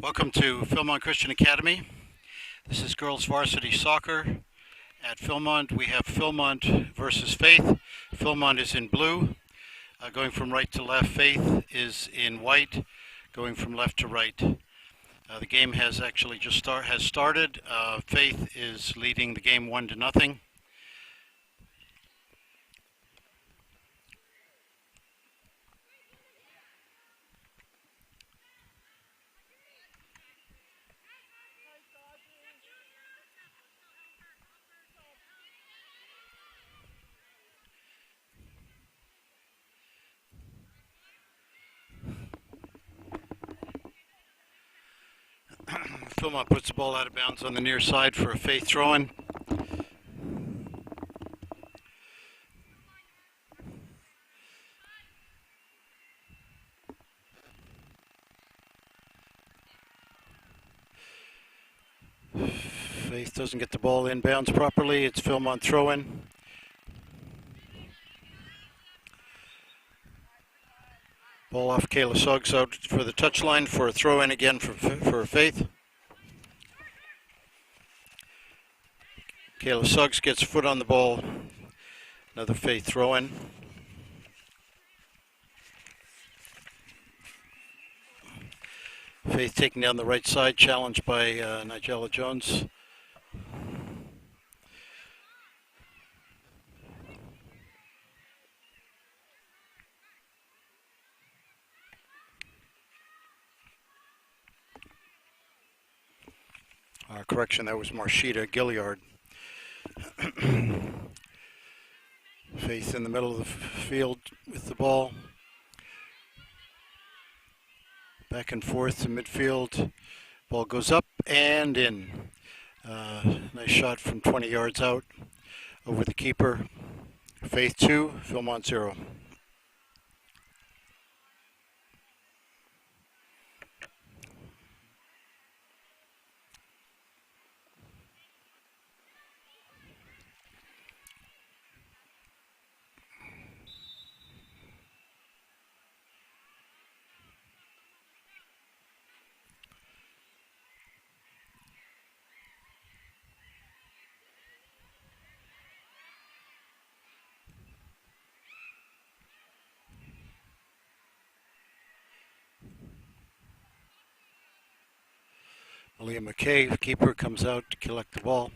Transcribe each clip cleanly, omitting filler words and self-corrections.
Welcome to Philmont Christian Academy. This is girls varsity soccer. At Philmont, we have Philmont versus Faith. Philmont is in blue. Going from right to left, Faith is in white, going from left to right. The game has actually just started. Faith is leading the game 1-0. Philmont puts the ball out of bounds on the near side for a Faith throw-in. Faith doesn't get the ball inbounds properly. It's Philmont throw-in. Ball off Kayla Suggs out for the touchline for a throw-in again for Faith. Kayla Suggs gets a foot on the ball. Another Faith throw-in. Faith taking down the right side, challenged by Nigella Jones. Correction, that was Marshita Gilliard. Faith in the middle of the field with the ball. Back and forth to midfield. Ball goes up and in. Nice shot from 20 yards out over the keeper. Faith 2, Philmont 0. Leah McKay, the keeper, comes out to collect the ball.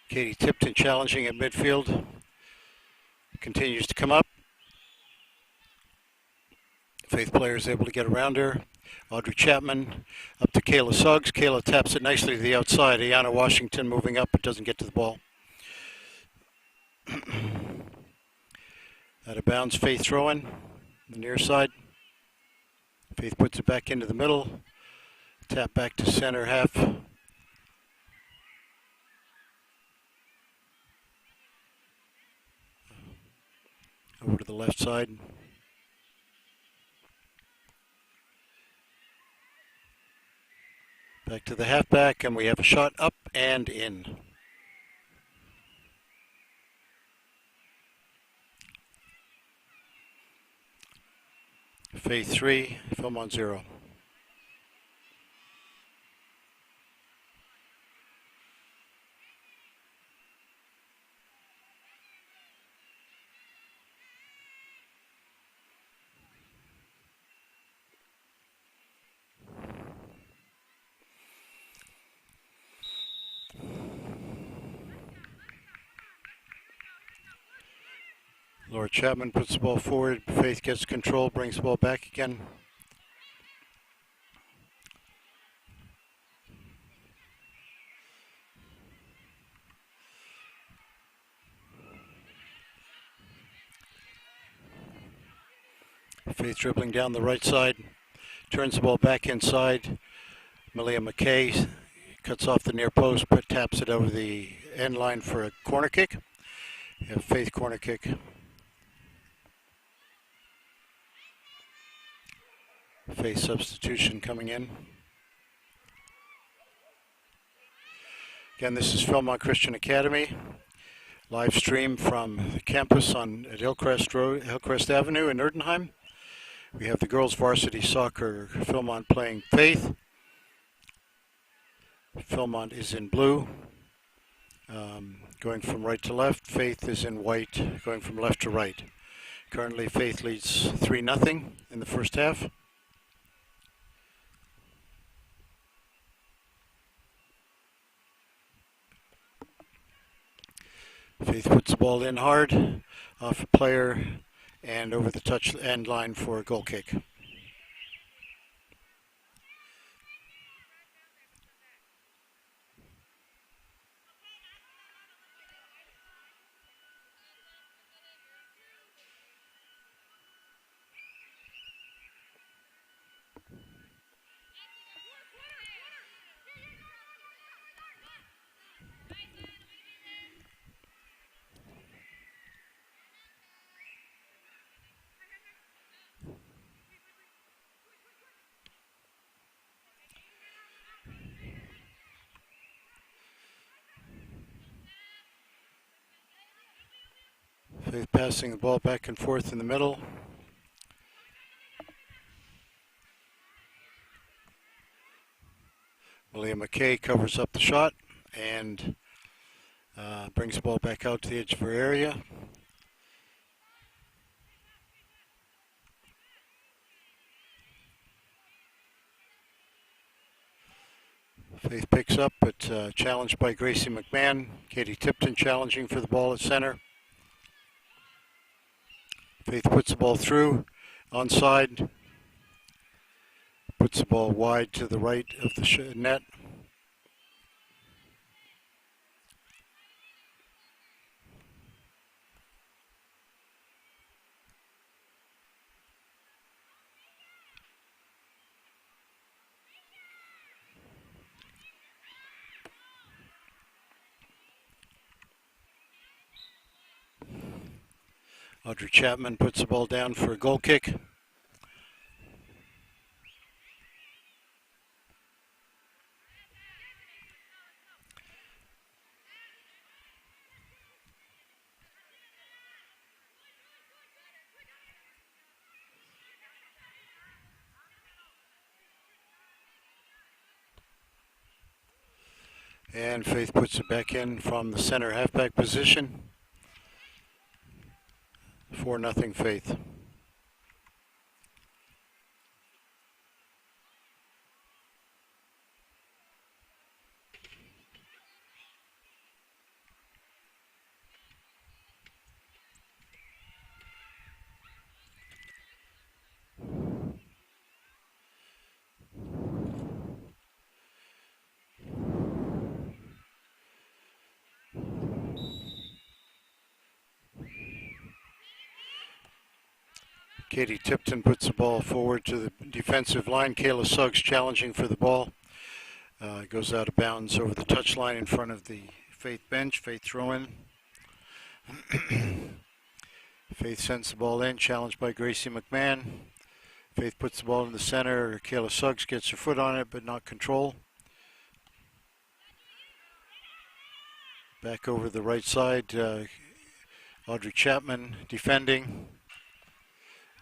Katie Tipton challenging at midfield. Continues to come up. Faith player is able to get around her. Audrey Chapman up to Kayla Suggs. Kayla taps it nicely to the outside. Ayana Washington moving up but doesn't get to the ball. Out of bounds, Faith throw-in, the near side. Faith puts it back into the middle. Tap back to center half. Over to the left side. Back to the halfback, and we have a shot up and in. Faith 3, Philmont 0. Laura Chapman puts the ball forward. Faith gets control, brings the ball back again. Faith dribbling down the right side, turns the ball back inside. Malia McKay cuts off the near post, but taps it over the end line for a corner kick. A Faith corner kick. Faith substitution coming in. Again, this is Philmont Christian Academy, live stream from the campus at Hillcrest Avenue in Erdenheim. We have the girls varsity soccer, Philmont playing Faith. Philmont is in blue, going from right to left. Faith is in white, going from left to right. Currently, Faith leads 3-0 in the first half. Faith puts the ball in hard, off a player, and over the touch end line for a goal kick. Faith passing the ball back and forth in the middle. William McKay covers up the shot and brings the ball back out to the edge of her area. Faith picks up, but challenged by Gracie McMahon. Katie Tipton challenging for the ball at center. Faith puts the ball through, onside. Puts the ball wide to the right of the net. Audrey Chapman puts the ball down for a goal kick. And Faith puts it back in from the center halfback position. 4-0 Faith. Katie Tipton puts the ball forward to the defensive line. Kayla Suggs challenging for the ball. Goes out of bounds over the touchline in front of the Faith bench. Faith throw-in. Faith sends the ball in, challenged by Gracie McMahon. Faith puts the ball in the center. Kayla Suggs gets her foot on it, but not control. Back over the right side. Audrey Chapman defending.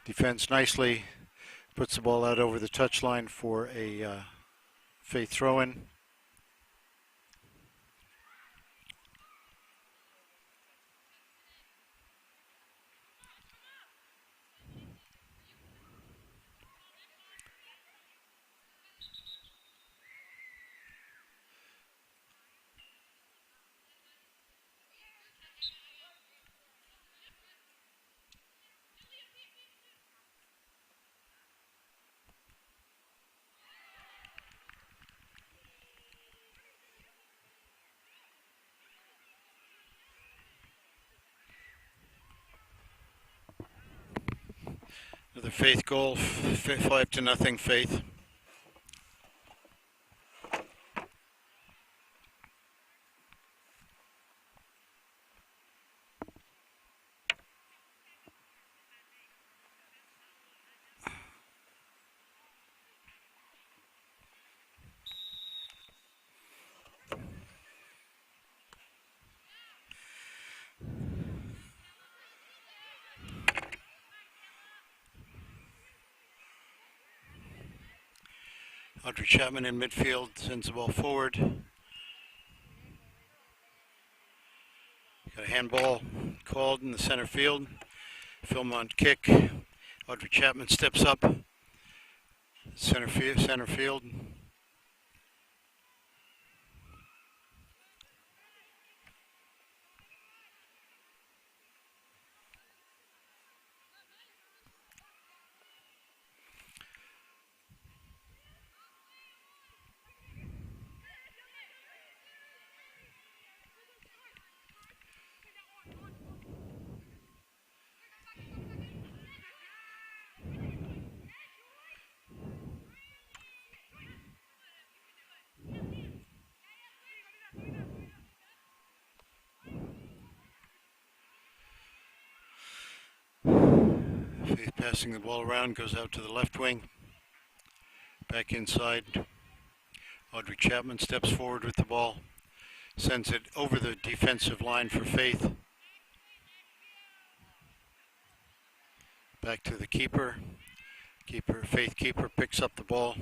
Defends nicely, puts the ball out over the touchline for a Faith throw-in. Another Faith goal, 5-0 Faith. Audrey Chapman in midfield sends the ball forward. Got a handball called in the center field. Philmont kick. Audrey Chapman steps up. Center field. Faith passing the ball around, goes out to the left wing. Back inside. Audrey Chapman steps forward with the ball. Sends it over the defensive line for Faith. Back to the keeper. Faith keeper picks up the ball.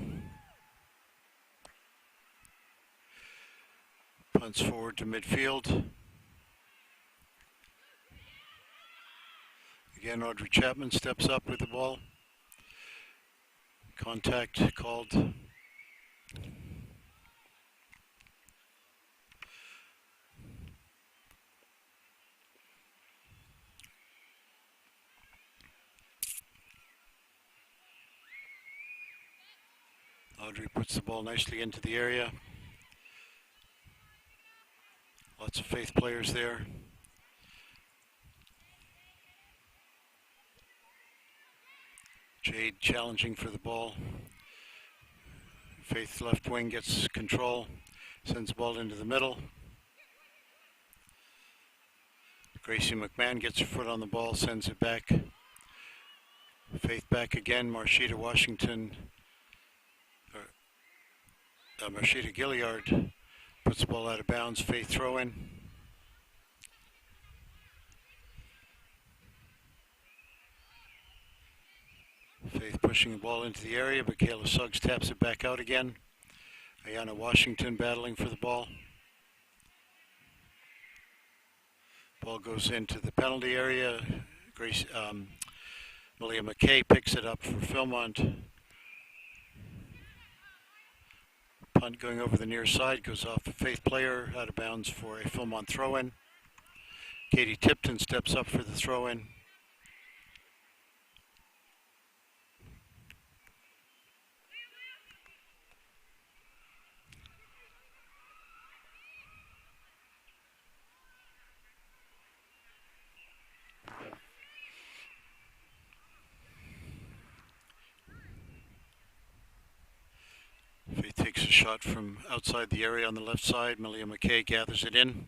Punts forward to midfield. Again, Audrey Chapman steps up with the ball. Contact called. Audrey puts the ball nicely into the area. Lots of Faith players there. Jade challenging for the ball. Faith left wing gets control, sends the ball into the middle. Gracie McMahon gets her foot on the ball, sends it back. Faith back again. Marshita Gilliard puts the ball out of bounds. Faith throw in. Faith pushing the ball into the area, but Kayla Suggs taps it back out again. Ayana Washington battling for the ball. Ball goes into the penalty area. Malia McKay picks it up for Philmont. Punt going over the near side, goes off a Faith player, out of bounds for a Philmont throw-in. Katie Tipton steps up for the throw-in. Faith takes a shot from outside the area on the left side. Malia McKay gathers it in.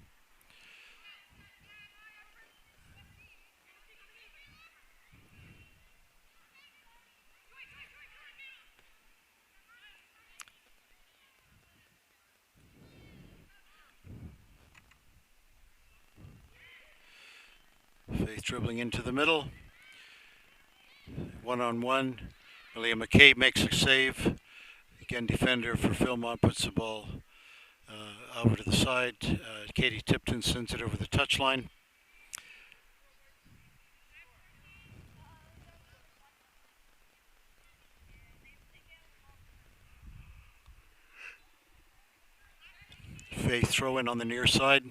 Faith dribbling into the middle. One-on-one. Malia McKay makes a save. Again, defender for Philmont puts the ball over to the side. Katie Tipton sends it over the touchline. Faith throw in on the near side.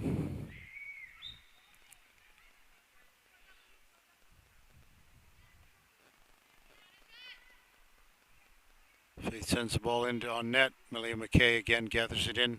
Faith sends the ball into on net. Malia McKay again gathers it in.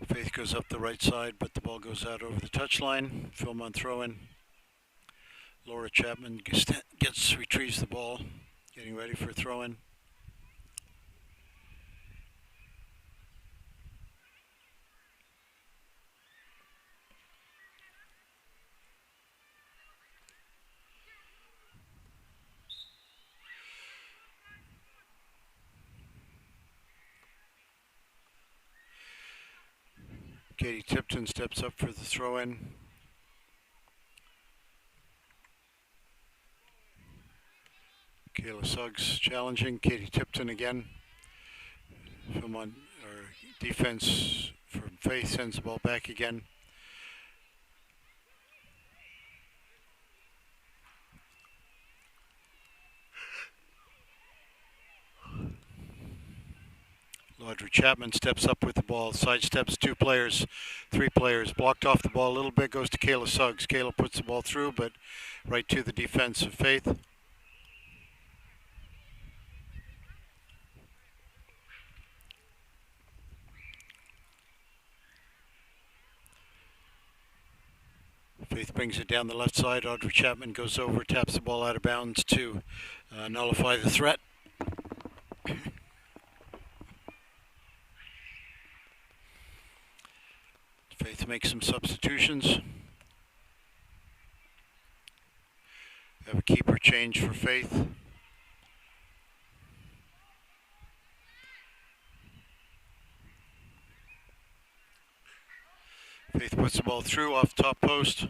Faith goes up the right side, but the ball goes out over the touchline. Philmont throw-in. Laura Chapman retrieves the ball, getting ready for a throw-in. Katie Tipton steps up for the throw-in. Kayla Suggs challenging. Katie Tipton again. Philmont, or defense from Faith, sends the ball back again. Audrey Chapman steps up with the ball, sidesteps 2 players, 3 players, blocked off the ball a little bit, goes to Kayla Suggs. Kayla puts the ball through, but right to the defense of Faith. Faith brings it down the left side. Audrey Chapman goes over, taps the ball out of bounds to nullify the threat. Faith makes some substitutions. Have a keeper change for Faith. Faith puts the ball through off the top post.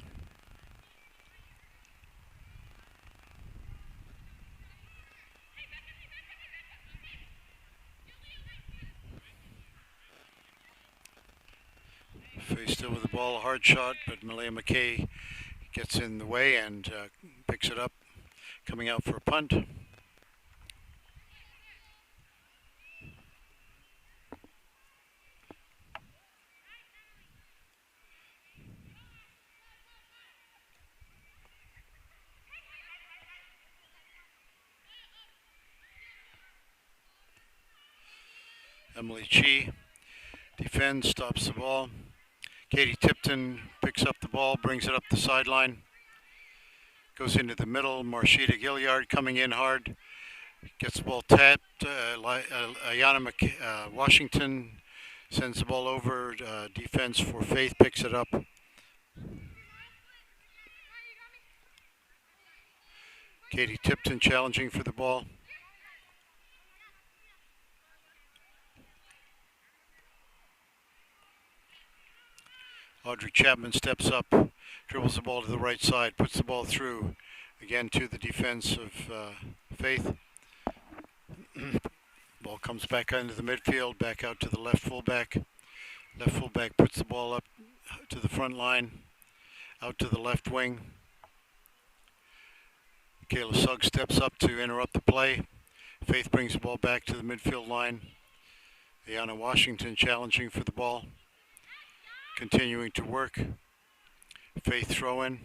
Faith still with the ball, a hard shot, but Malia McKay gets in the way and picks it up, coming out for a punt. Emily Chi defends, stops the ball. Katie Tipton picks up the ball, brings it up the sideline, goes into the middle. Marshita Gilliard coming in hard, gets the ball tapped. Ayana Washington sends the ball over. Defense for Faith picks it up. Katie Tipton challenging for the ball. Audrey Chapman steps up, dribbles the ball to the right side, puts the ball through, again to the defense of Faith. Ball comes back into the midfield, back out to the left fullback. Left fullback puts the ball up to the front line, out to the left wing. Kayla Suggs steps up to interrupt the play. Faith brings the ball back to the midfield line. Ayana Washington challenging for the ball. Continuing to work. Faith throw in.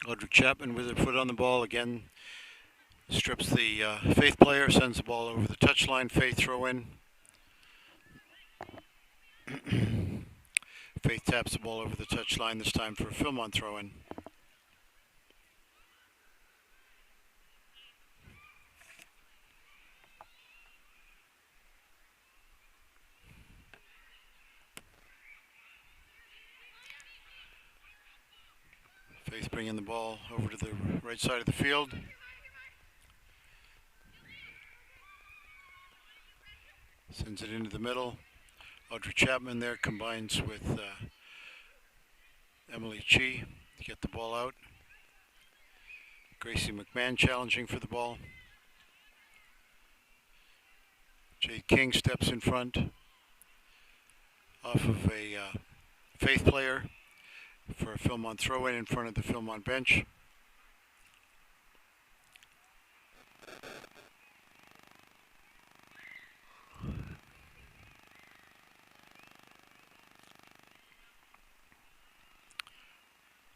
Audrey Chapman with her foot on the ball again. Strips the Faith player, sends the ball over the touchline. Faith throw in. Faith taps the ball over the touchline, this time for a Philmont throw in. Faith bringing the ball over to the right side of the field. Sends it into the middle. Audrey Chapman there combines with Emily Chi to get the ball out. Gracie McMahon challenging for the ball. Jade King steps in front off of a Faith player for a Philmont throw-in in front of the Philmont bench.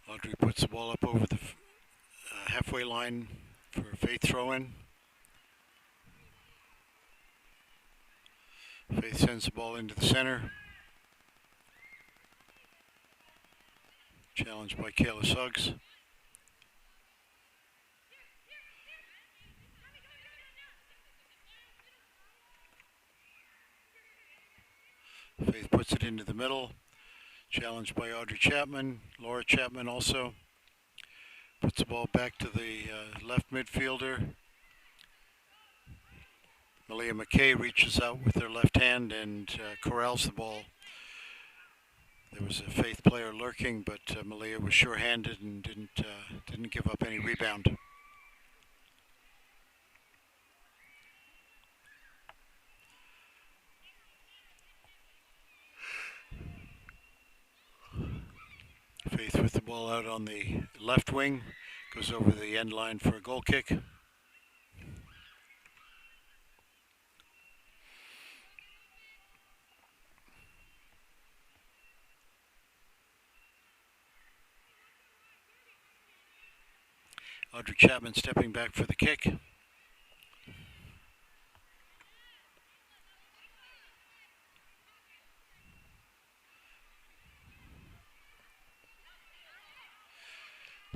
Audrey puts the ball up over the halfway line for a Faith throw-in. Faith sends the ball into the center. Challenged by Kayla Suggs. Faith puts it into the middle. Challenged by Audrey Chapman. Laura Chapman also. Puts the ball back to the left midfielder. Malia McKay reaches out with her left hand and corrals the ball. There was a Faith player lurking, but Malia was sure-handed and didn't give up any rebound. Faith with the ball out on the left wing, goes over the end line for a goal kick. Audrey Chapman stepping back for the kick.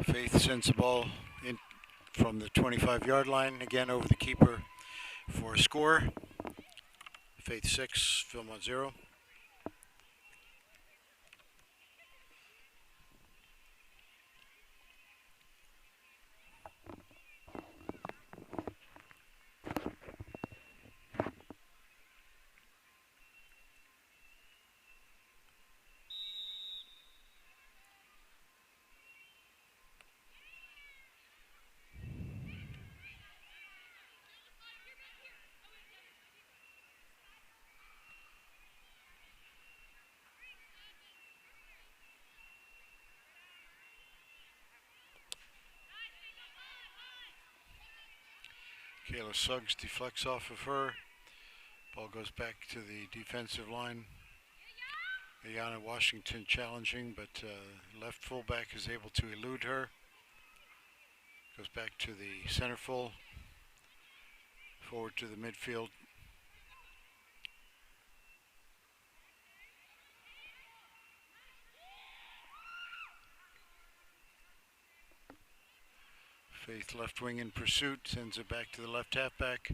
Faith sends the ball in from the 25-yard line, again over the keeper for a score. Faith 6, Philmont 0. Kayla Suggs deflects off of her. Ball goes back to the defensive line. Ayana Washington challenging, but left fullback is able to elude her. Goes back to the center full. Forward to the midfield. Faith left wing in pursuit, sends it back to the left halfback.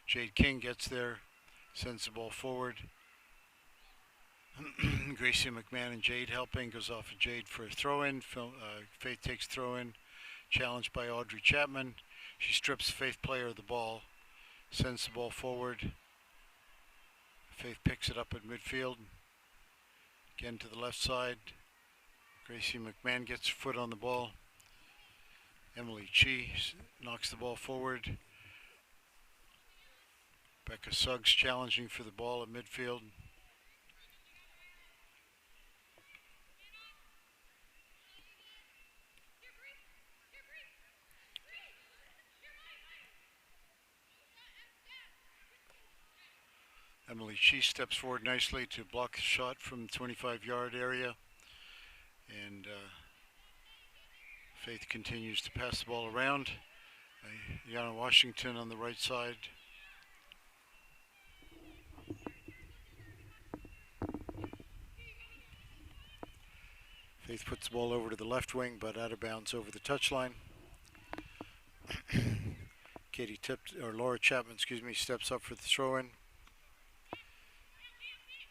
Jade King gets there, sends the ball forward. Gracie McMahon and Jade helping, goes off of Jade for a throw-in. Faith takes throw-in, challenged by Audrey Chapman. She strips Faith player of the ball, sends the ball forward. Faith picks it up at midfield. Again to the left side. Gracie McMahon gets her foot on the ball. Emily Chi knocks the ball forward. Becca Suggs challenging for the ball at midfield. Emily Chi steps forward nicely to block the shot from the 25-yard area. And Faith continues to pass the ball around. Yana Washington on the right side. Faith puts the ball over to the left wing, but out of bounds over the touchline. Laura Chapman, steps up for the throw-in.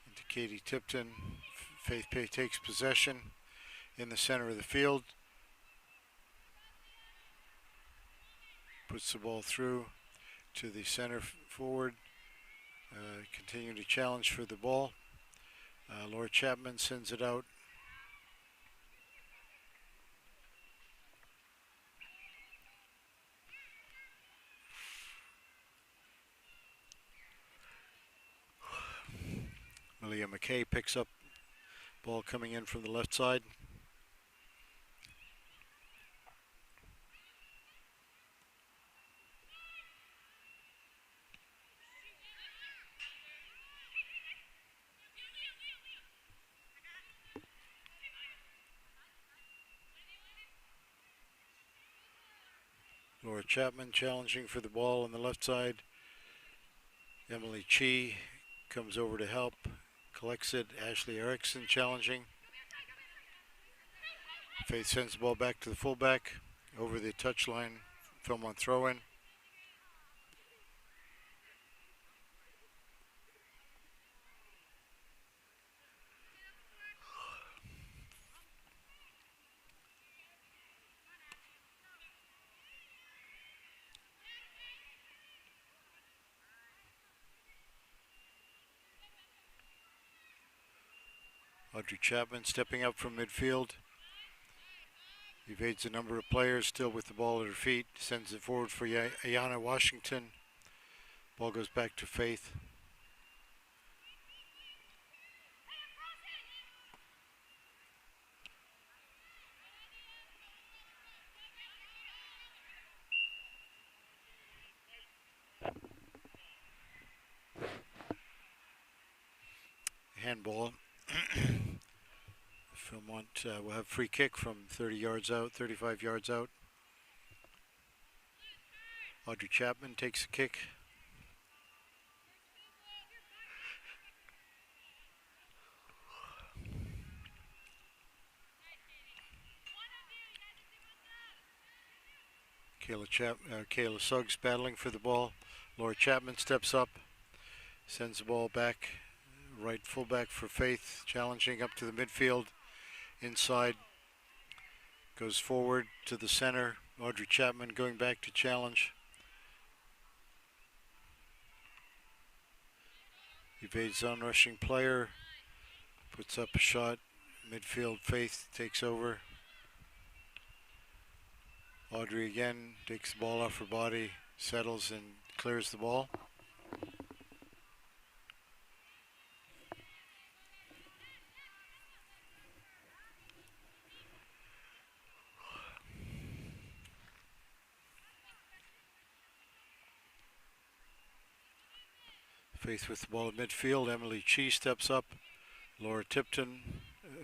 Into Katie Tipton. Faith takes possession in the center of the field. Puts the ball through to the center forward. Continue to challenge for the ball. Laura Chapman sends it out. Malia McKay picks up ball coming in from the left side. Laura Chapman challenging for the ball on the left side. Emily Chi comes over to help, collects it. Ashley Erickson challenging. Faith sends the ball back to the fullback, over the touchline, Philmont throw-in. Audrey Chapman stepping up from midfield. Evades a number of players, still with the ball at her feet. Sends it forward for Ayanna Washington. Ball goes back to Faith. Handball. Philmont will have free kick from 30 yards out, 35 yards out. Audrey Chapman takes a kick. Kayla Suggs battling for the ball. Laura Chapman steps up, sends the ball back. Right fullback for Faith, challenging up to the midfield. Inside, goes forward to the center. Audrey Chapman going back to challenge. Evades on-rushing player, puts up a shot. Midfield, Faith takes over. Audrey again takes the ball off her body, settles and clears the ball. Faith with the ball at midfield. Emily Chi steps up.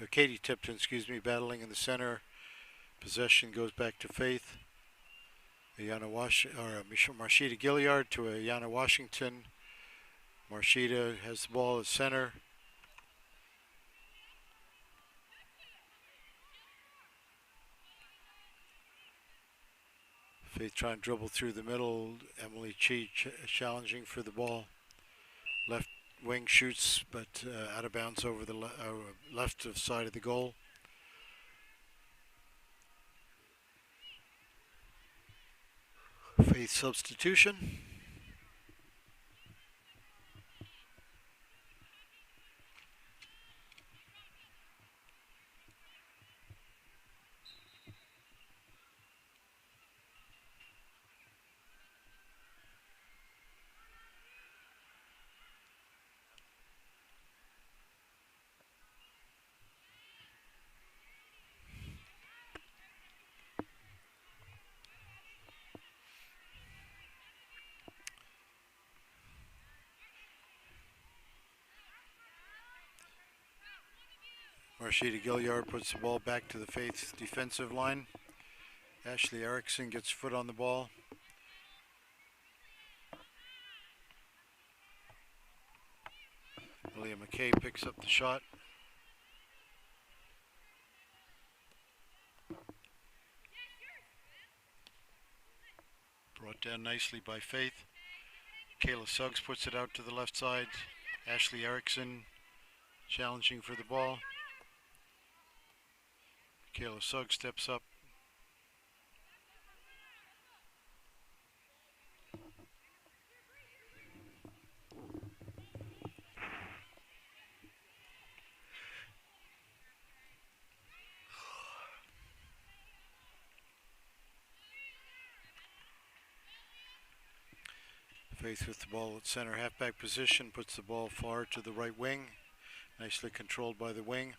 Katie Tipton, battling in the center. Possession goes back to Faith. Marshita Gilliard to Ayanna Washington. Marshita has the ball at center. Faith trying to dribble through the middle. Emily Chi challenging for the ball. Left wing shoots, but out of bounds over the left side of the goal. Faith substitution. Marshita Gilliard puts the ball back to the Faith defensive line. Ashley Erickson gets foot on the ball. William McKay picks up the shot. Brought down nicely by Faith. Kayla Suggs puts it out to the left side. Ashley Erickson challenging for the ball. Kayla Suggs steps up. Faith with the ball at center halfback position, puts the ball far to the right wing. Nicely controlled by the wing.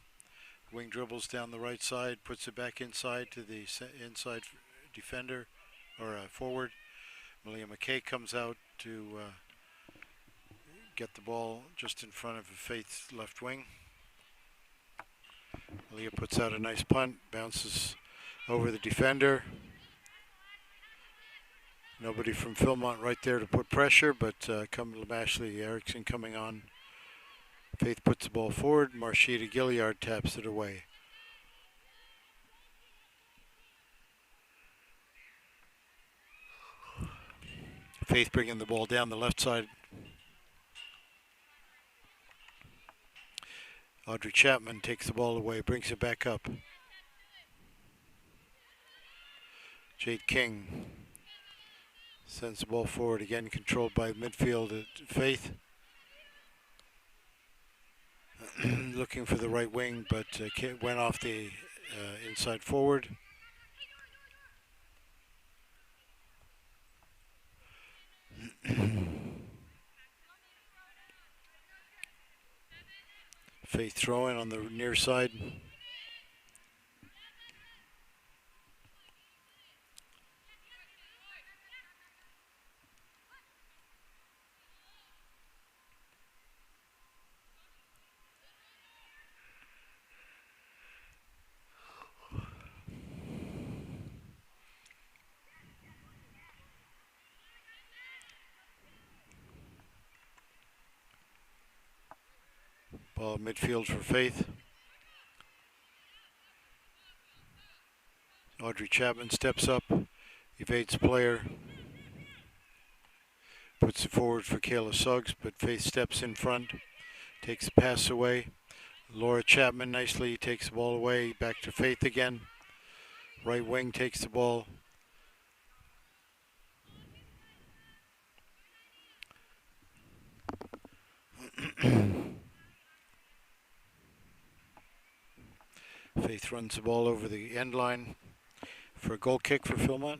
Wing dribbles down the right side, puts it back inside to the inside defender, or forward. Malia McKay comes out to get the ball just in front of Faith's left wing. Malia puts out a nice punt, bounces over the defender. Nobody from Philmont right there to put pressure, but Ashley Erickson coming on. Faith puts the ball forward. Marshita Gilliard taps it away. Faith bringing the ball down the left side. Audrey Chapman takes the ball away, brings it back up. Jade King sends the ball forward, again controlled by midfield at Faith. looking for the right wing, but went off the inside forward. Faith throwing on the near side. Ball midfield for Faith. Audrey Chapman steps up, evades player, puts it forward for Kayla Suggs, but Faith steps in front, takes the pass away. Laura Chapman nicely takes the ball away, back to Faith again. Right wing takes the ball. Faith runs the ball over the end line for a goal kick for Philmont.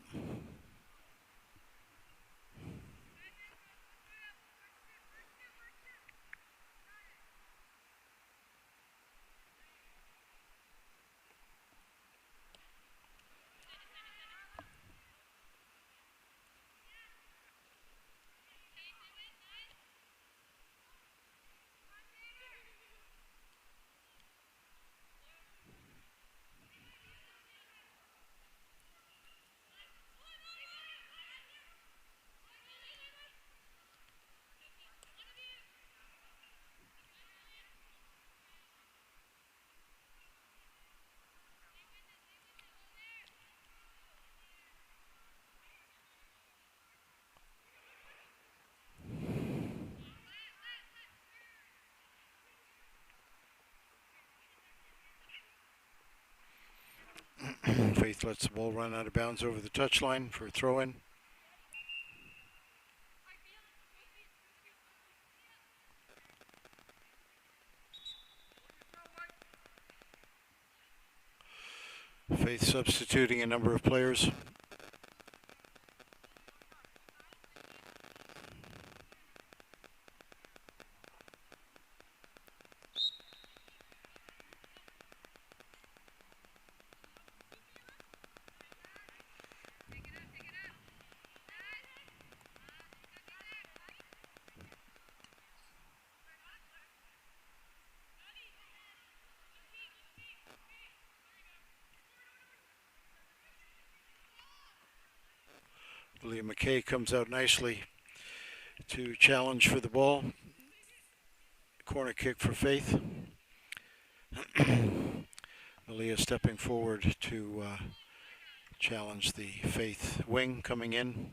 Faith lets the ball run out of bounds over the touchline for a throw-in. Faith substituting a number of players. Leah McKay comes out nicely to challenge for the ball. Corner kick for Faith. Malia stepping forward to challenge the Faith wing coming in.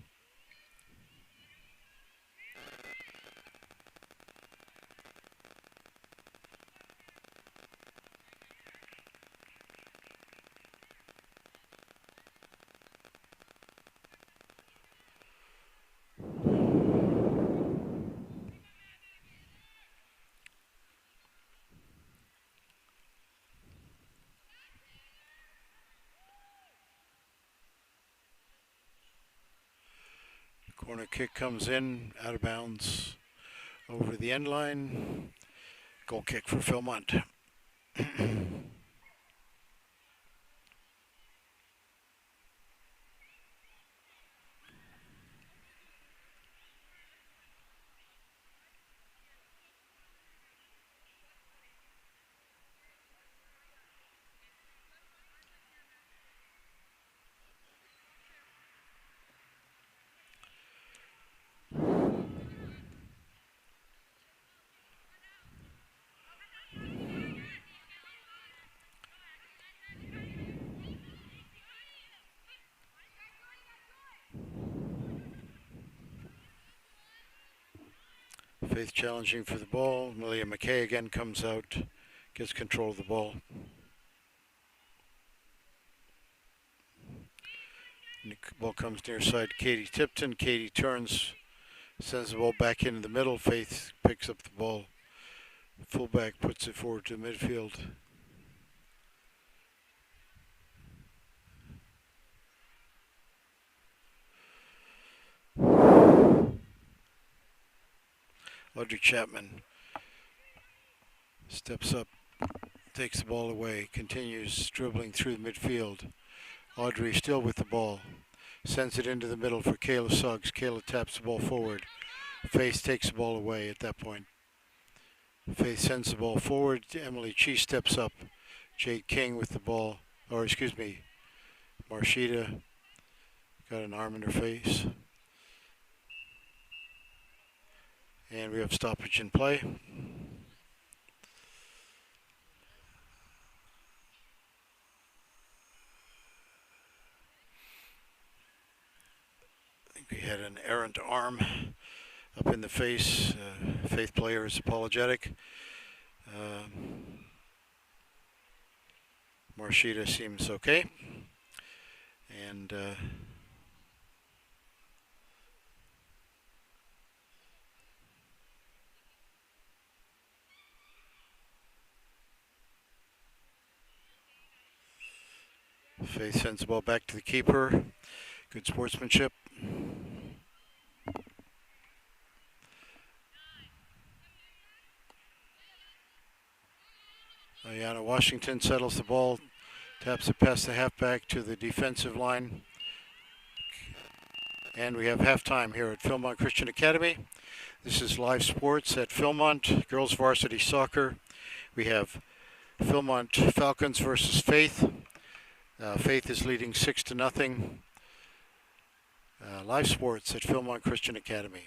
Corner kick comes in, out of bounds, over the end line. Goal kick for Philmont. Faith challenging for the ball. Malia McKay again comes out, gets control of the ball. The ball comes near side to Katie Tipton. Katie turns, sends the ball back into the middle. Faith picks up the ball Fullback puts it forward to midfield. Audrey Chapman steps up, takes the ball away, continues dribbling through the midfield. Audrey still with the ball. Sends it into the middle for Kayla Suggs. Kayla taps the ball forward. Faith takes the ball away at that point. Faith sends the ball forward. Emily Chi steps up. Jade King with the ball. Marshita got an arm in her face. And we have stoppage in play. I think we had an errant arm up in the face. Faith player is apologetic. Marshita seems okay. And Faith sends the ball back to the keeper. Good sportsmanship. Ayana Washington settles the ball, taps it past the halfback to the defensive line. And we have halftime here at Philmont Christian Academy. This is live sports at Philmont, girls varsity soccer. We have Philmont Falcons versus Faith. Faith is leading 6-0. Live sports at Philmont Christian Academy.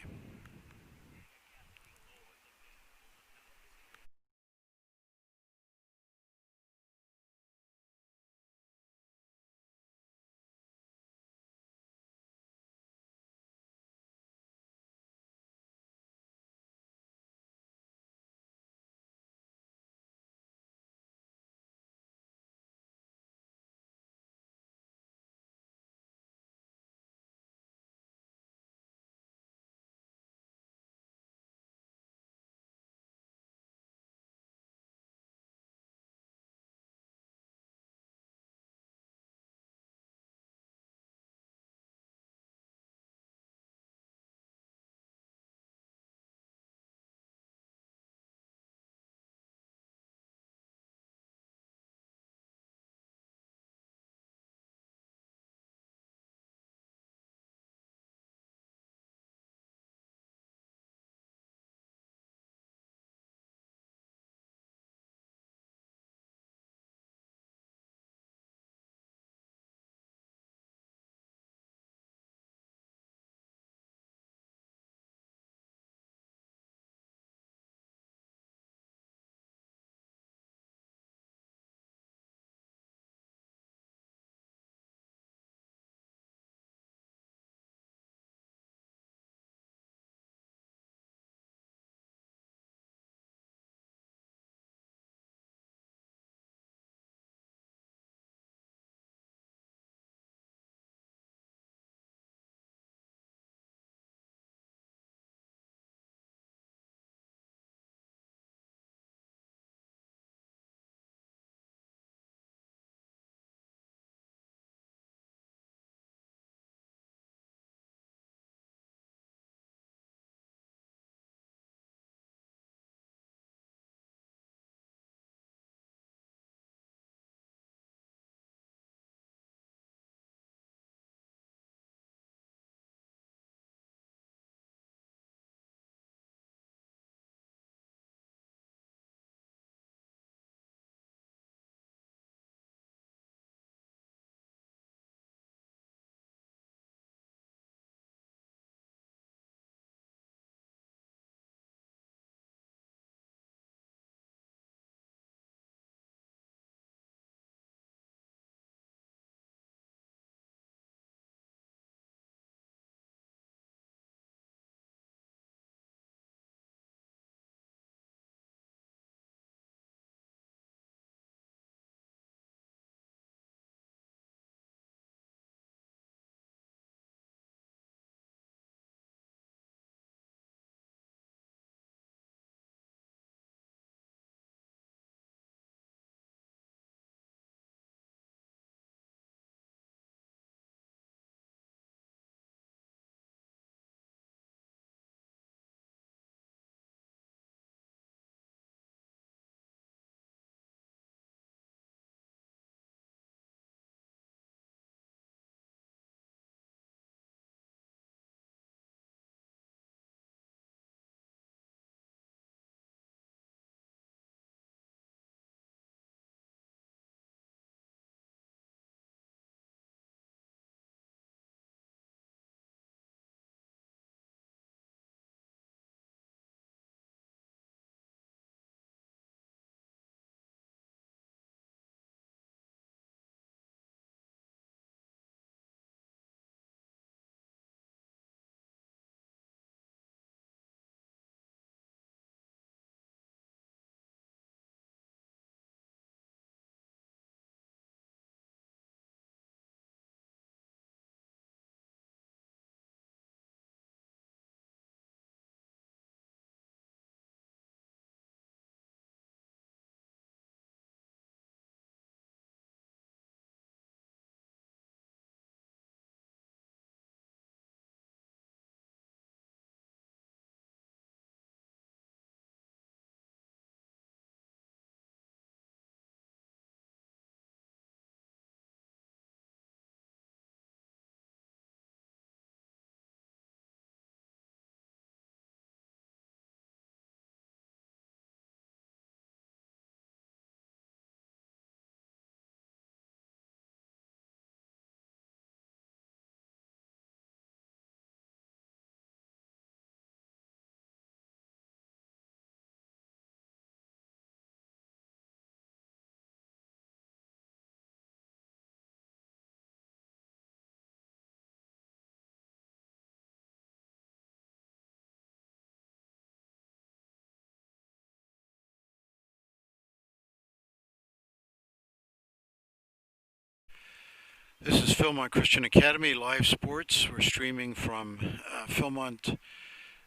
This is Philmont Christian Academy live sports. We're streaming from Philmont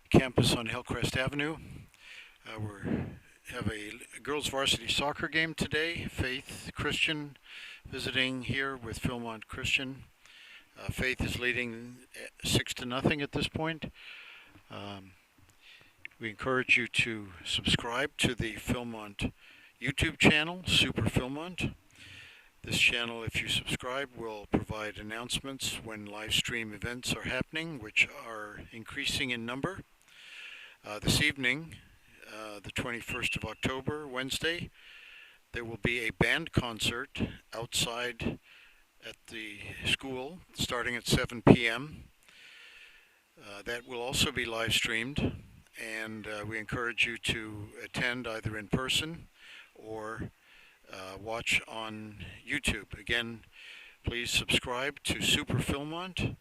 campus on Hillcrest Avenue. We have a girls varsity soccer game today. Faith Christian visiting here with Philmont Christian. Faith is leading 6-0 at this point. Um, we encourage you to subscribe to the Philmont YouTube channel, Super Philmont. This channel, if you subscribe, will provide announcements when live stream events are happening, which are increasing in number. This evening, the 21st of October, Wednesday, there will be a band concert outside at the school starting at 7 p.m. That will also be live streamed, and we encourage you to attend either in person or watch on YouTube. Again, please subscribe to Super Philmont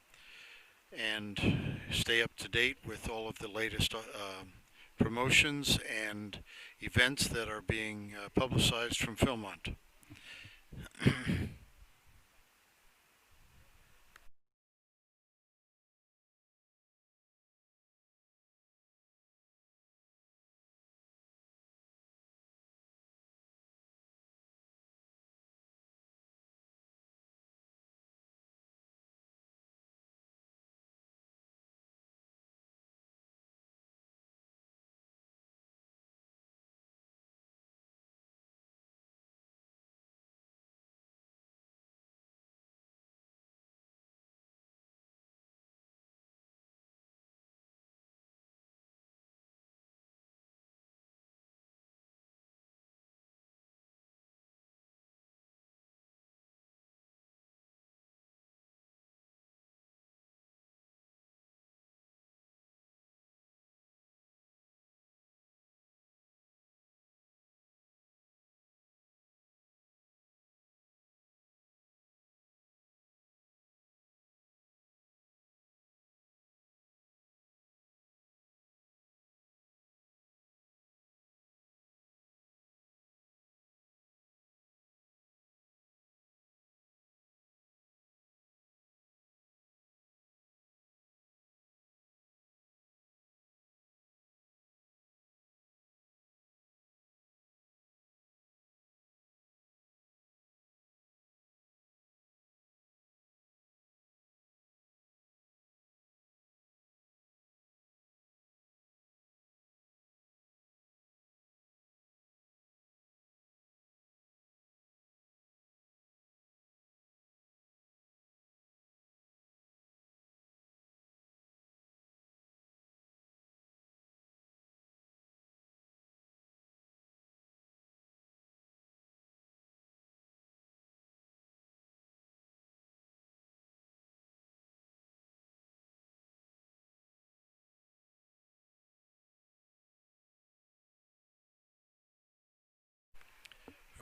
and stay up to date with all of the latest promotions and events that are being publicized from Philmont.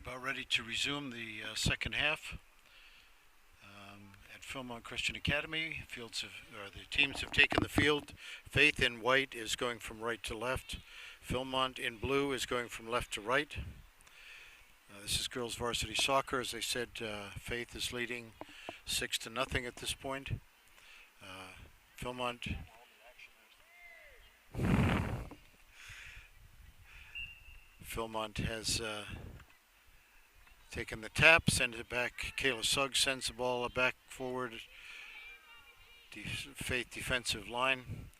We're about ready to resume the second half at Philmont Christian Academy. The teams have taken the field. Faith in white is going from right to left. Philmont in blue is going from left to right. This is girls varsity soccer. As I said, Faith is leading 6-0 at this point. Philmont has taken the tap, sends it back. Kayla Suggs sends the ball back forward. Faith defensive line.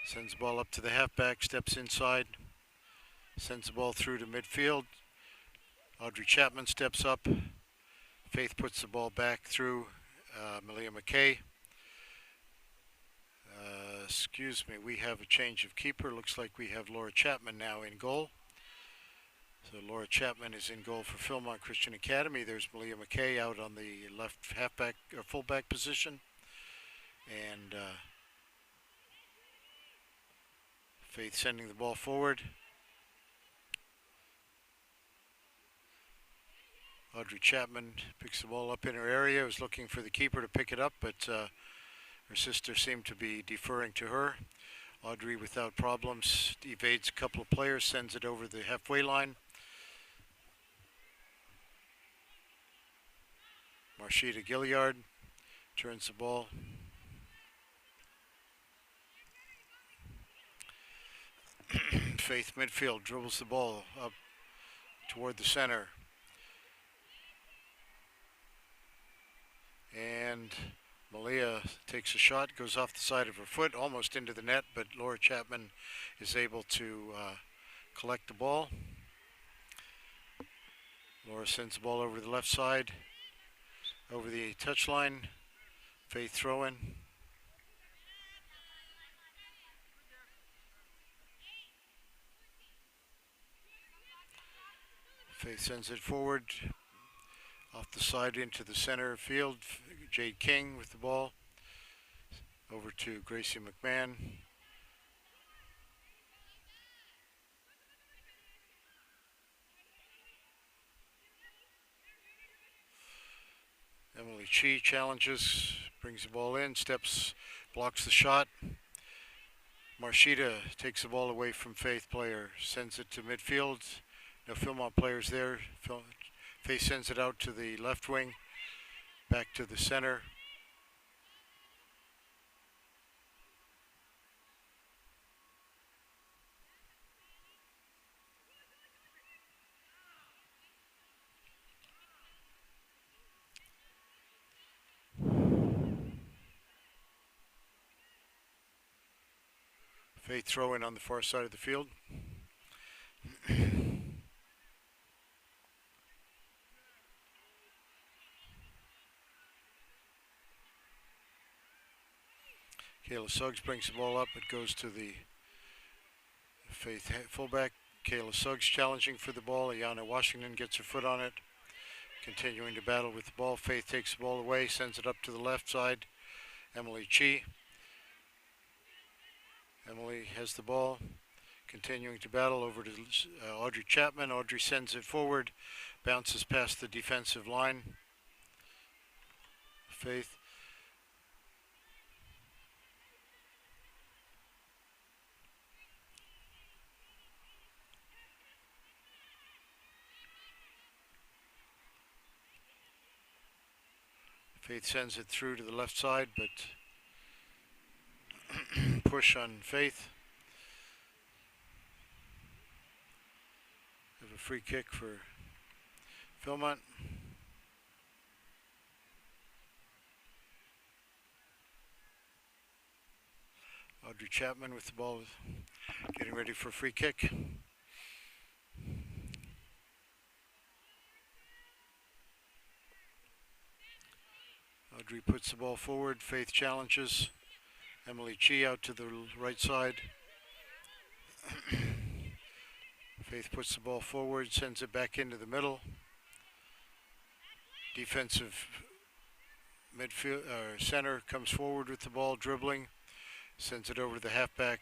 Sends the ball up to the halfback, steps inside. Sends the ball through to midfield. Audrey Chapman steps up. Faith puts the ball back through Malia McKay. Excuse me, we have a change of keeper. Looks like we have Laura Chapman now in goal. So Laura Chapman is in goal for Philmont Christian Academy. There's Malia McKay out on the left halfback or fullback position. And Faith sending the ball forward. Audrey Chapman picks the ball up in her area, was looking for the keeper to pick it up, but her sister seemed to be deferring to her. Audrey, without problems, evades a couple of players, sends it over the halfway line. Marshita Gilliard turns the ball. Faith midfield dribbles the ball up toward the center. And Malia takes a shot, goes off the side of her foot, almost into the net, but Laura Chapman is able to collect the ball. Laura sends the ball over to the left side, over the touchline. Faith throw-in. Faith sends it forward, off the side into the center field. Jade King with the ball. Over to Gracie McMahon. Emily Chi challenges, brings the ball in, steps, blocks the shot. Marshita takes the ball away from Faith player, sends it to midfield. No Philmont players there. Faith sends it out to the left wing, back to the center. Faith throw in on the far side of the field. Kayla Suggs brings the ball up. It goes to the Faith fullback. Kayla Suggs challenging for the ball. Ayana Washington gets her foot on it. Continuing to battle with the ball. Faith takes the ball away, sends it up to the left side. Emily Chi. Emily has the ball. Continuing to battle over to Audrey Chapman. Audrey sends it forward. Bounces past the defensive line. Faith. Faith sends it through to the left side, but push on Faith. Have a free kick for Philmont. Audrey Chapman with the ball, getting ready for a free kick. Audrey puts the ball forward. Faith challenges. Emily Chi out to the right side. Faith puts the ball forward, sends it back into the middle. Defensive midfield center comes forward with the ball, dribbling, sends it over to the halfback.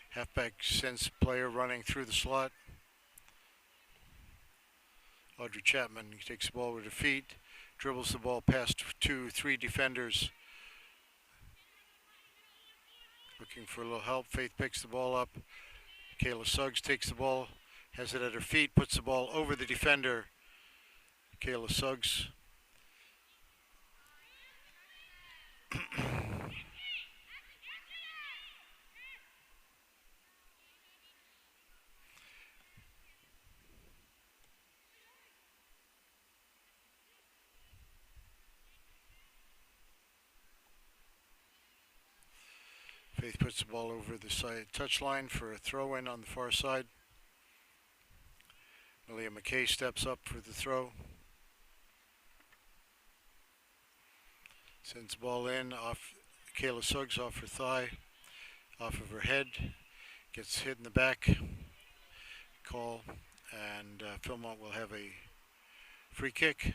Halfback sends player running through the slot. Audrey Chapman takes the ball with her feet, dribbles the ball past 2-3 defenders. Looking for a little help. Faith picks the ball up. Kayla Suggs takes the ball, has it at her feet, puts the ball over the defender. Kayla Suggs. Faith puts the ball over the side touchline for a throw-in on the far side. Malia McKay steps up for the throw. Sends the ball in off Kayla Suggs, off her thigh, off of her head. Gets hit in the back. Call, and Philmont will have a free kick.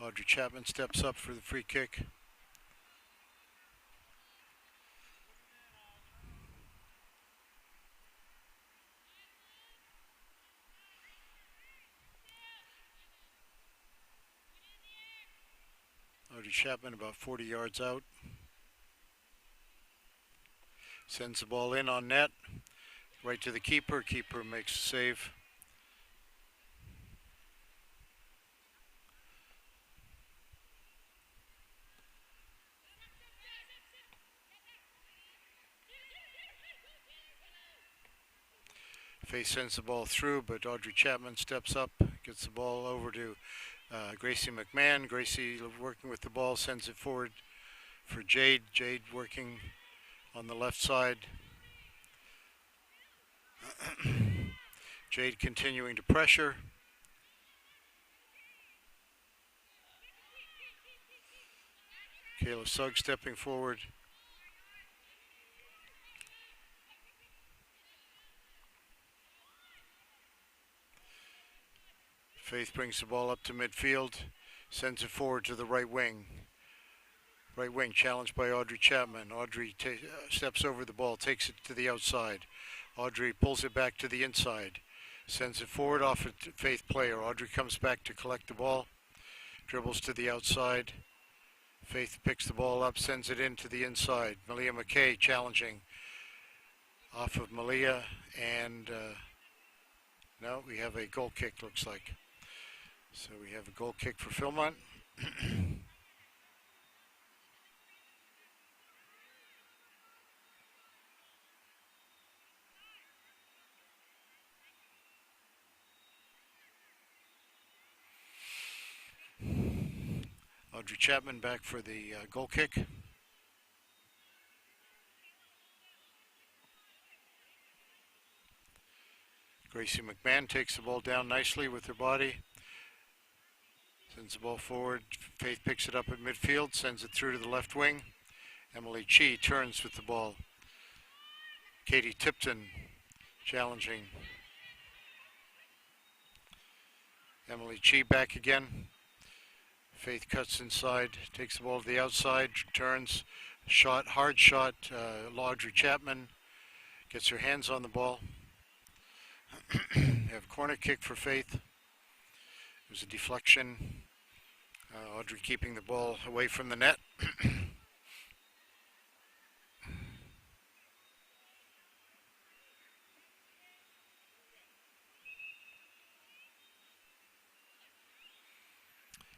Audrey Chapman steps up for the free kick. Audrey Chapman about 40 yards out. Sends the ball in on net. Right to the keeper. Keeper makes a save. Faith sends the ball through, but Audrey Chapman steps up, gets the ball over to Gracie McMahon. Gracie working with the ball, sends it forward for Jade. Jade working on the left side. Jade continuing to pressure. Kayla Sugg stepping forward. Faith brings the ball up to midfield, sends it forward to the right wing. Right wing challenged by Audrey Chapman. Audrey steps over the ball, takes it to the outside. Audrey pulls it back to the inside, sends it forward off a Faith player. Audrey comes back to collect the ball, dribbles to the outside. Faith picks the ball up, sends it into the inside. Malia McKay challenging off of Malia, and no, we have a goal kick, looks like. So we have a goal kick for Philmont. Audrey Chapman back for the goal kick. Gracie McMahon takes the ball down nicely with her body. Sends the ball forward. Faith picks it up at midfield, sends it through to the left wing. Emily Chi turns with the ball. Katie Tipton challenging. Emily Chi back again. Faith cuts inside, takes the ball to the outside, turns, shot, hard shot. Audrey Chapman gets her hands on the ball. Have a corner kick for Faith. It was a deflection. Audrey keeping the ball away from the net.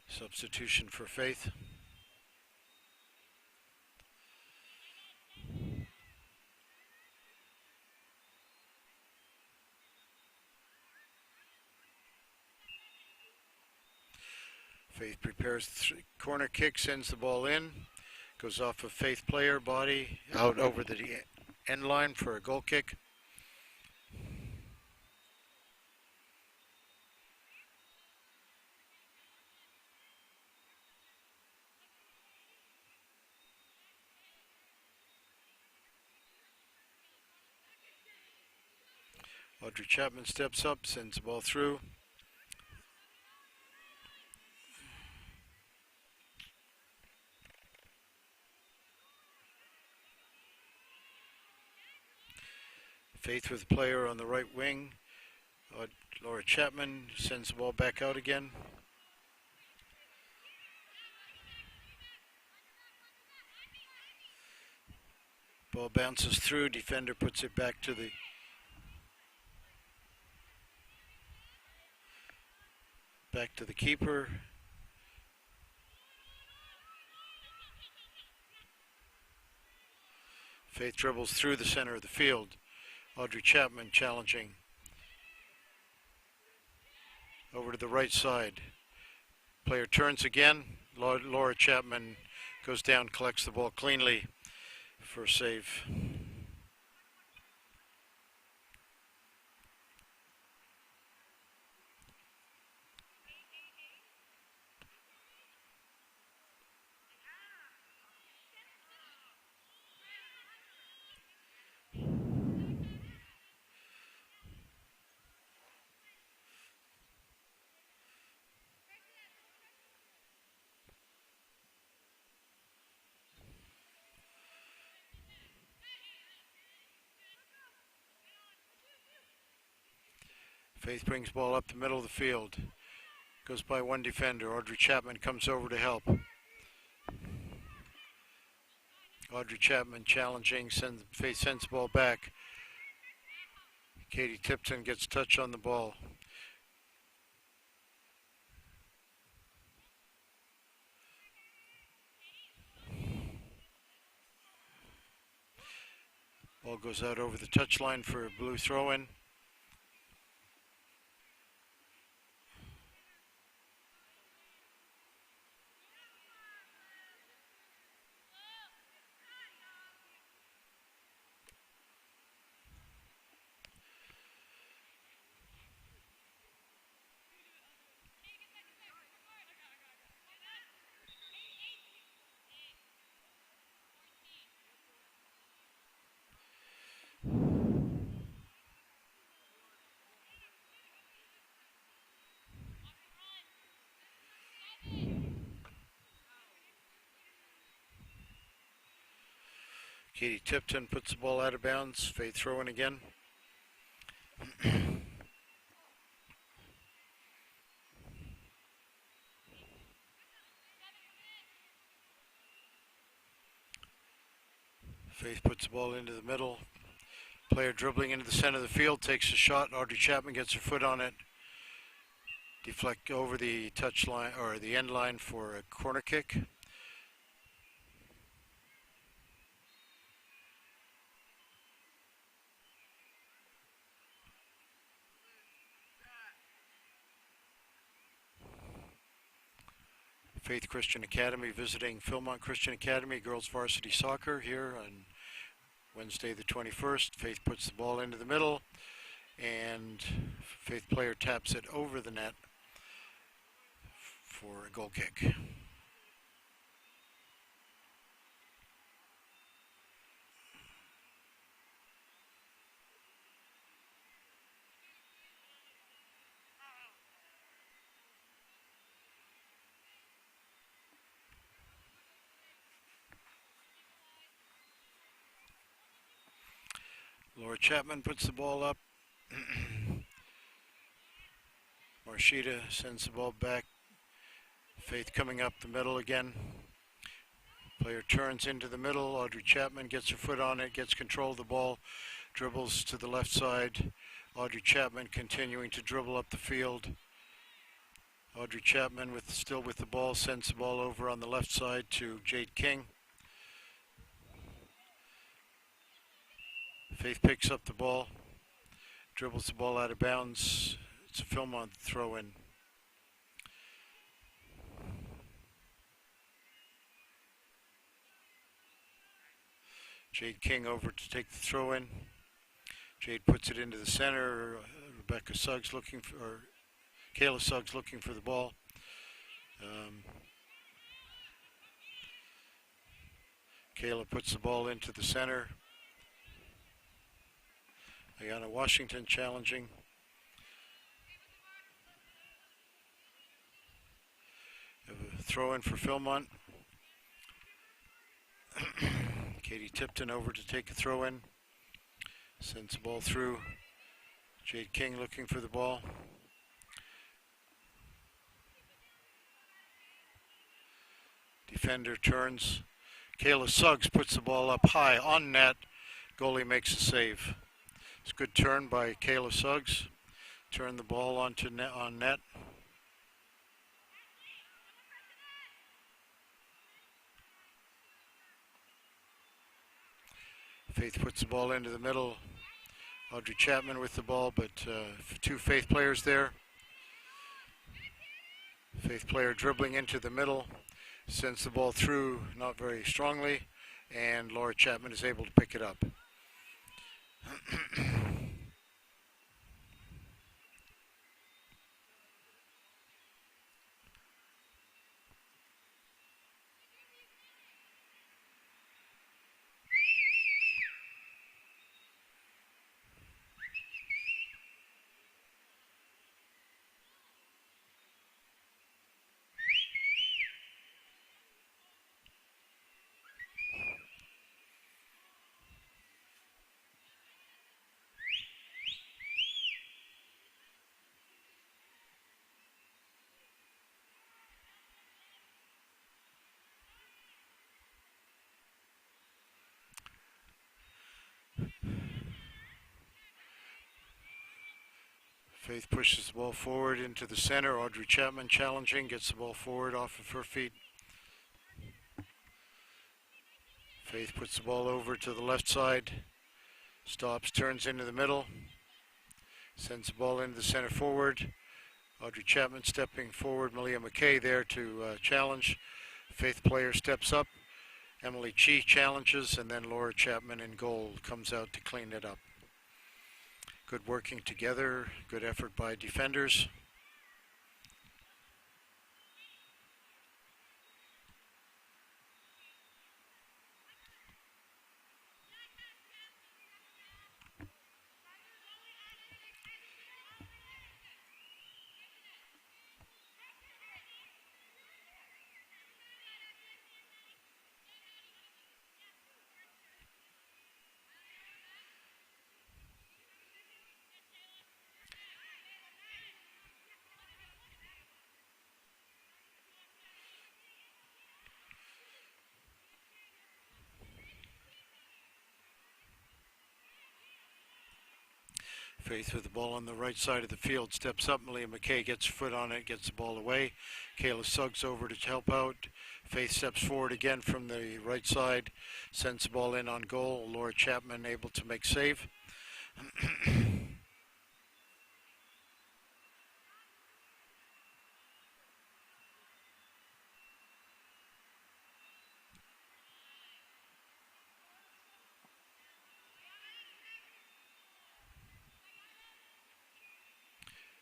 Substitution for Faith. Faith prepares the corner kick, sends the ball in, goes off a Faith player body out over the end line for a goal kick. Audrey Chapman steps up, sends the ball through. Faith with the player on the right wing. Laura Chapman sends the ball back out again. Ball bounces through, defender puts it back to the keeper. Faith dribbles through the center of the field. Audrey Chapman challenging. Over to the right side. Player turns again. Laura Chapman goes down, collects the ball cleanly for a save. Faith brings ball up the middle of the field. Goes by one defender. Audrey Chapman comes over to help. Audrey Chapman challenging. Faith sends the ball back. Katie Tipton gets touch on the ball. Ball goes out over the touchline for a blue throw-in. Katie Tipton puts the ball out of bounds. Faith throwing again. Faith puts the ball into the middle. Player dribbling into the center of the field, takes a shot. Audrey Chapman gets her foot on it. Deflect over the touch line or the end line for a corner kick. Faith Christian Academy visiting Philmont Christian Academy girls varsity soccer here on Wednesday the 21st. Faith puts the ball into the middle and Faith player taps it over the net for a goal kick. Laura Chapman puts the ball up. Marshita sends the ball back. Faith coming up the middle again. Player turns into the middle. Audrey Chapman gets her foot on it, gets control of the ball, dribbles to the left side. Audrey Chapman continuing to dribble up the field. Audrey Chapman still with the ball, sends the ball over on the left side to Jade King. Faith picks up the ball, dribbles the ball out of bounds. It's a Philmont throw-in. Jade King over to take the throw-in. Jade puts it into the center. Rebecca Suggs looking for, or Kayla Suggs looking for the ball. Kayla puts the ball into the center. Ayana Washington challenging. Have a throw-in for Philmont. Katie Tipton over to take a throw-in. Sends the ball through. Jade King looking for the ball. Defender turns. Kayla Suggs puts the ball up high on net. Goalie makes a save. It's a good turn by Kayla Suggs. Turn the ball onto net, on net. Faith puts the ball into the middle. Audrey Chapman with the ball, but two Faith players there. Faith player dribbling into the middle. Sends the ball through, not very strongly, and Laura Chapman is able to pick it up. Faith pushes the ball forward into the center. Audrey Chapman challenging, gets the ball forward off of her feet. Faith puts the ball over to the left side. Stops, turns into the middle. Sends the ball into the center forward. Audrey Chapman stepping forward. Malia McKay there to challenge. Faith player steps up. Emily Chi challenges, and then Laura Chapman in goal comes out to clean it up. Good working together, good effort by defenders. Faith with the ball on the right side of the field, steps up. Malia McKay gets her foot on it, gets the ball away. Kayla Suggs over to help out. Faith steps forward again from the right side, sends the ball in on goal. Laura Chapman able to make save.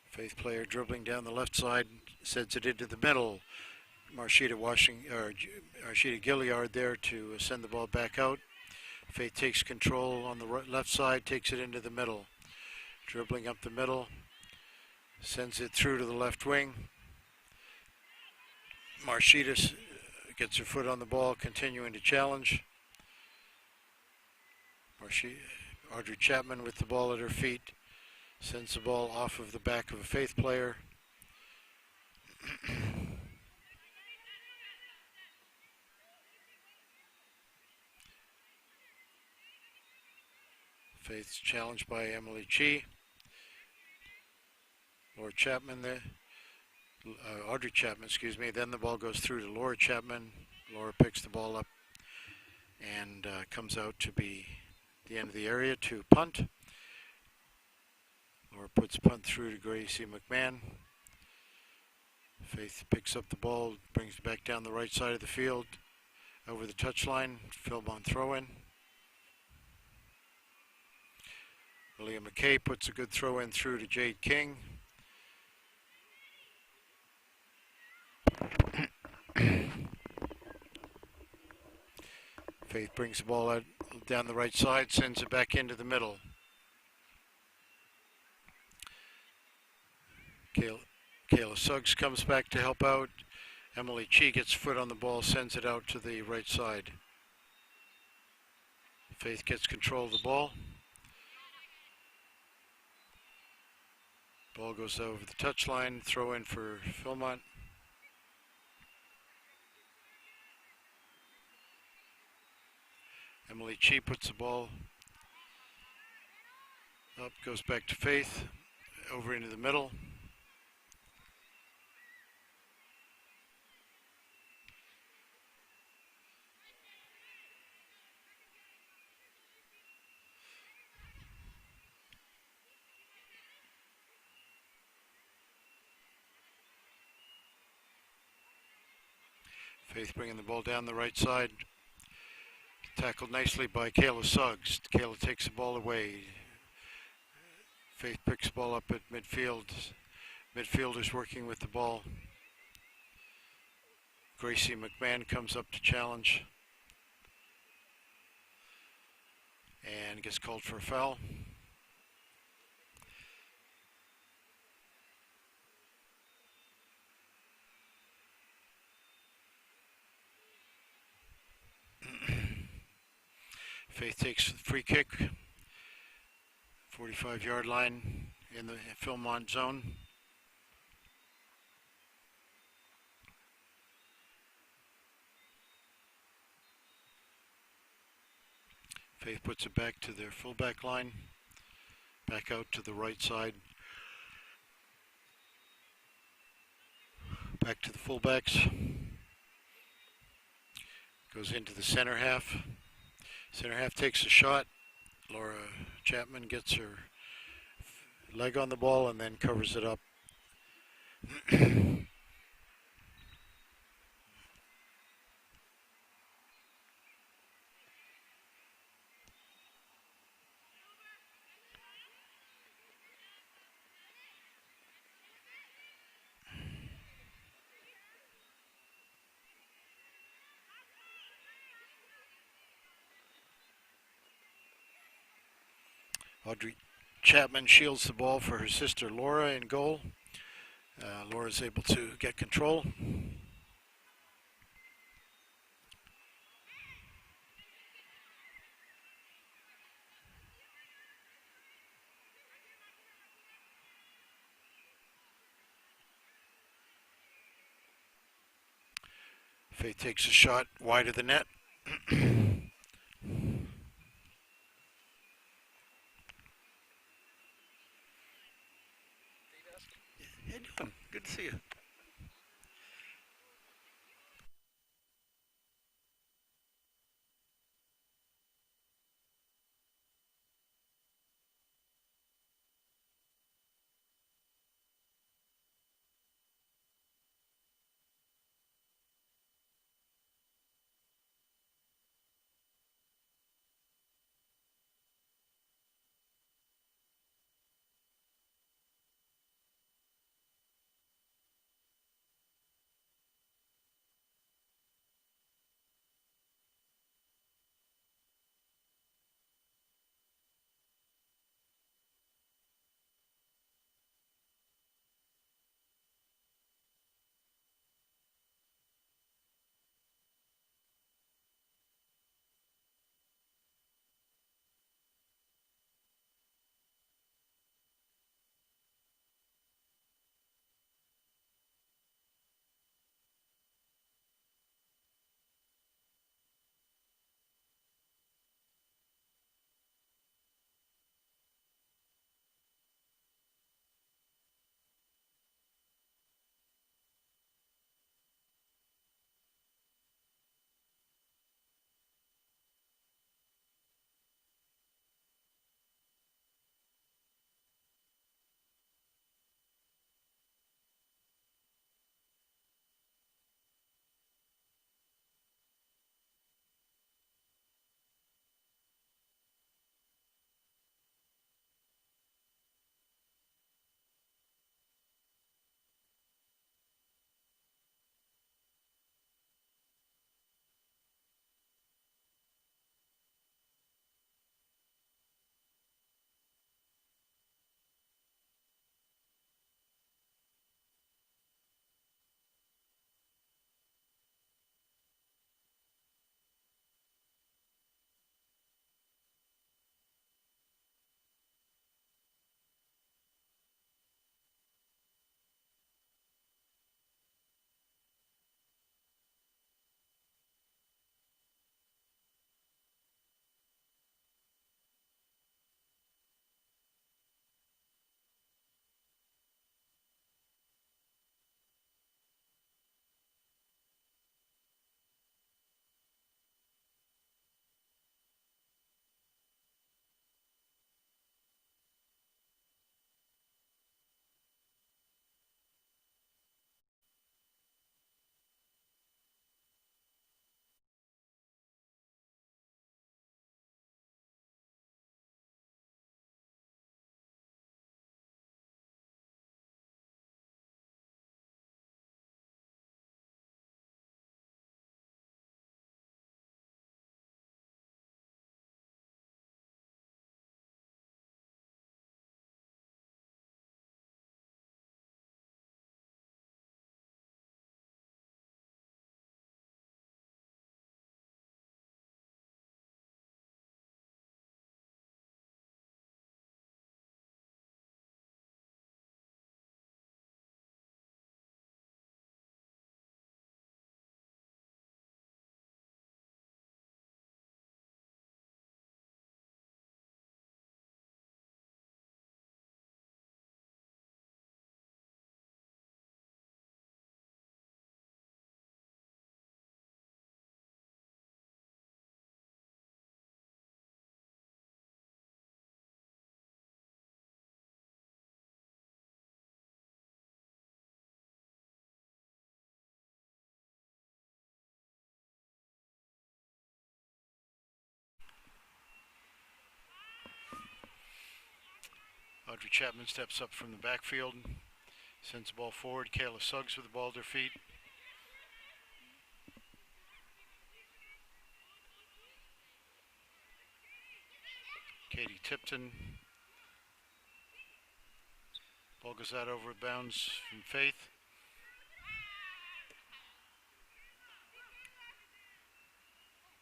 Faith player dribbling down the left side, sends it into the middle. Marshita Gilliard there to send the ball back out. Faith takes control on the left side, takes it into the middle. Dribbling up the middle, sends it through to the left wing. Marshita gets her foot on the ball, continuing to challenge. Audrey Chapman with the ball at her feet. Sends the ball off of the back of a Faith player. Faith's challenged by Emily Chi. Laura Chapman there. Audrey Chapman, excuse me. Then the ball goes through to Laura Chapman. Laura picks the ball up and comes out to be the end of the area to punt. Laura puts punt through to Gracie McMahon. Faith picks up the ball, brings it back down the right side of the field, over the touchline. Philmont throw-in. Malia McKay puts a good throw-in through to Jade King. Faith brings the ball out down the right side, sends it back into the middle. Kayla Suggs comes back to help out. Emily Chi gets foot on the ball, sends it out to the right side. Faith gets control of the ball. Ball goes over the touchline, throw in for Philmont. Emily Chi puts the ball up, goes back to Faith, over into the middle. Faith bringing the ball down the right side. Tackled nicely by Kayla Suggs. Kayla takes the ball away. Faith picks the ball up at midfield. Midfielders working with the ball. Gracie McMahon comes up to challenge and gets called for a foul. Faith takes the free kick, 45-yard line in the Philmont zone. Faith puts it back to their fullback line, back out to the right side, back to the fullbacks, goes into the center half. Center half takes a shot. Laura Chapman gets her leg on the ball and then covers it up. Audrey Chapman shields the ball for her sister Laura in goal. Laura's able to get control. Faith takes a shot wide of the net. Audrey Chapman steps up from the backfield, sends the ball forward. Kayla Suggs with the ball at her feet. Katie Tipton. Ball goes out over bounds from Faith.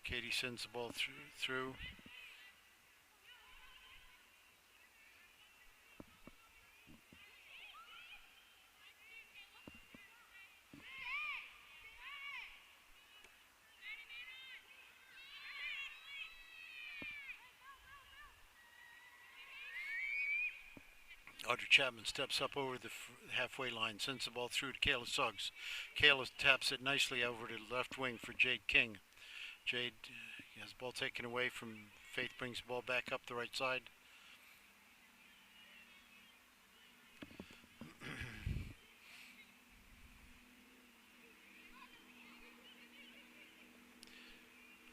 Katie sends the ball through. Audrey Chapman steps up over the halfway line, sends the ball through to Kayla Suggs. Kayla taps it nicely over to the left wing for Jade King. Jade has the ball taken away from Faith, brings the ball back up the right side.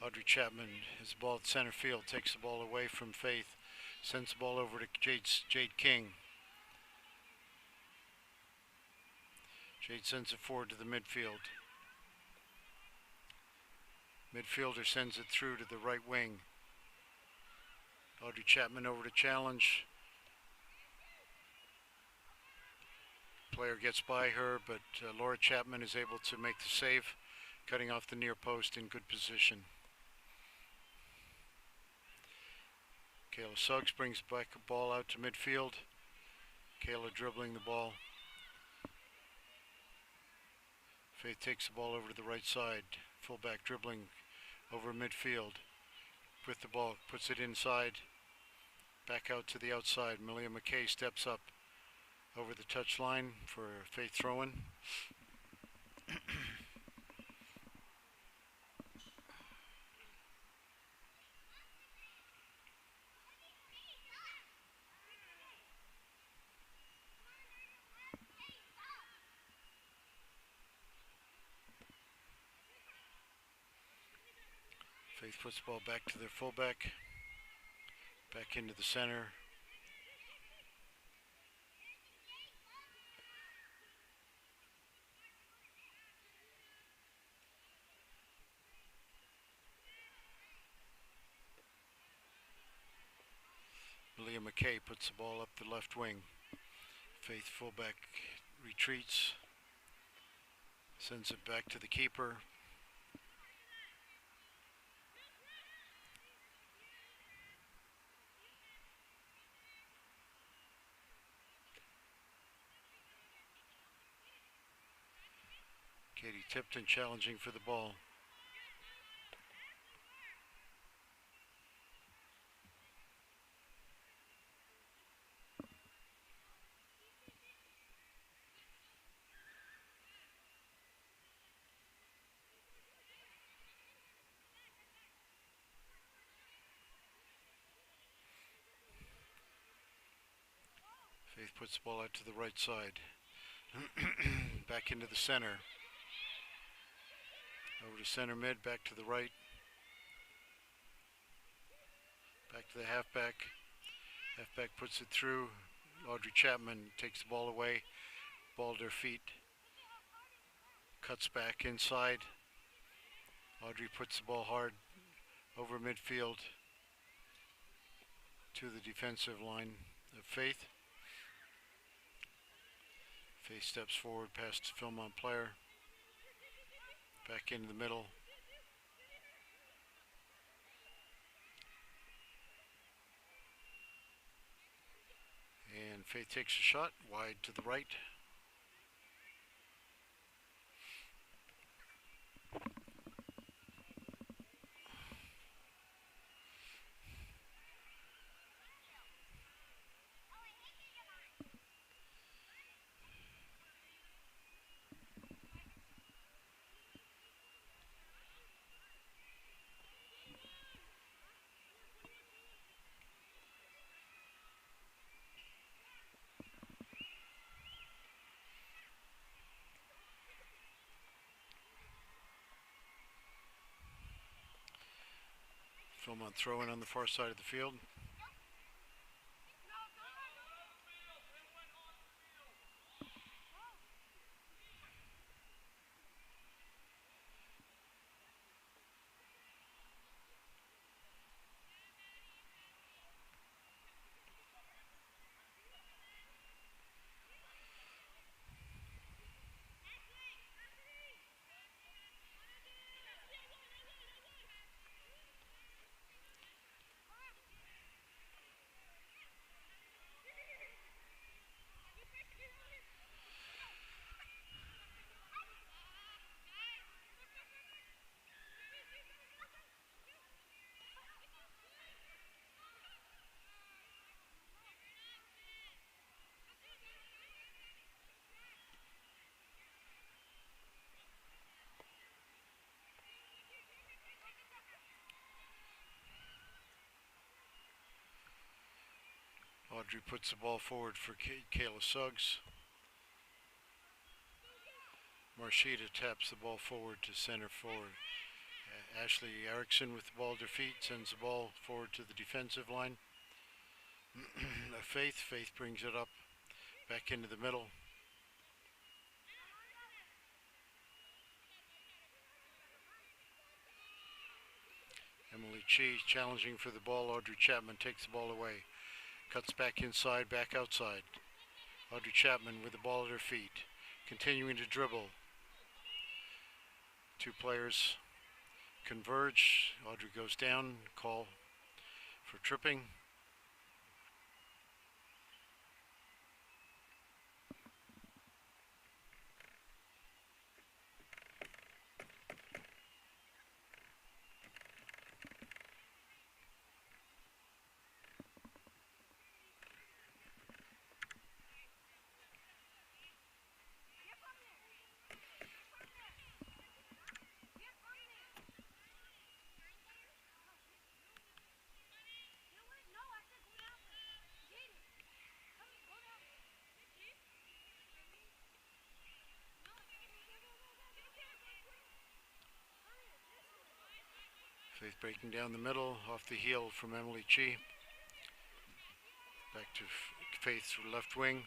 Audrey Chapman has the ball at center field, takes the ball away from Faith, sends the ball over to Jade King. Jade sends it forward to the midfield. Midfielder sends it through to the right wing. Audrey Chapman over to challenge. Player gets by her, but Laura Chapman is able to make the save, cutting off the near post in good position. Kayla Suggs brings back a ball out to midfield. Kayla dribbling the ball. Faith takes the ball over to the right side. Fullback dribbling over midfield. With the ball, puts it inside. Back out to the outside. Malia McKay steps up over the touch line for Faith throw-in. Faith puts the ball back to their fullback, back into the center. Malia McKay puts the ball up the left wing. Faith fullback retreats, sends it back to the keeper. Katie Tipton challenging for the ball. Faith puts the ball out to the right side. Back into the center. Over to center mid, back to the right. Back to the halfback. Halfback puts it through. Audrey Chapman takes the ball away. Ball at her feet. Cuts back inside. Audrey puts the ball hard over midfield to the defensive line of Faith. Faith steps forward past the Philmont player. Back into the middle. And Faith takes a shot wide to the right. Philmont throwing on the far side of the field. Audrey puts the ball forward for Kayla Suggs. Marshita taps the ball forward to center forward. Ashley Erickson with the ball at her feet sends the ball forward to the defensive line. Faith brings it up back into the middle. Emily Chi challenging for the ball. Audrey Chapman takes the ball away. Cuts back inside, back outside. Audrey Chapman with the ball at her feet. Continuing to dribble. Two players converge. Audrey goes down. Call for tripping. Faith breaking down the middle, off the heel from Emily Chi. Back to Faith's left wing.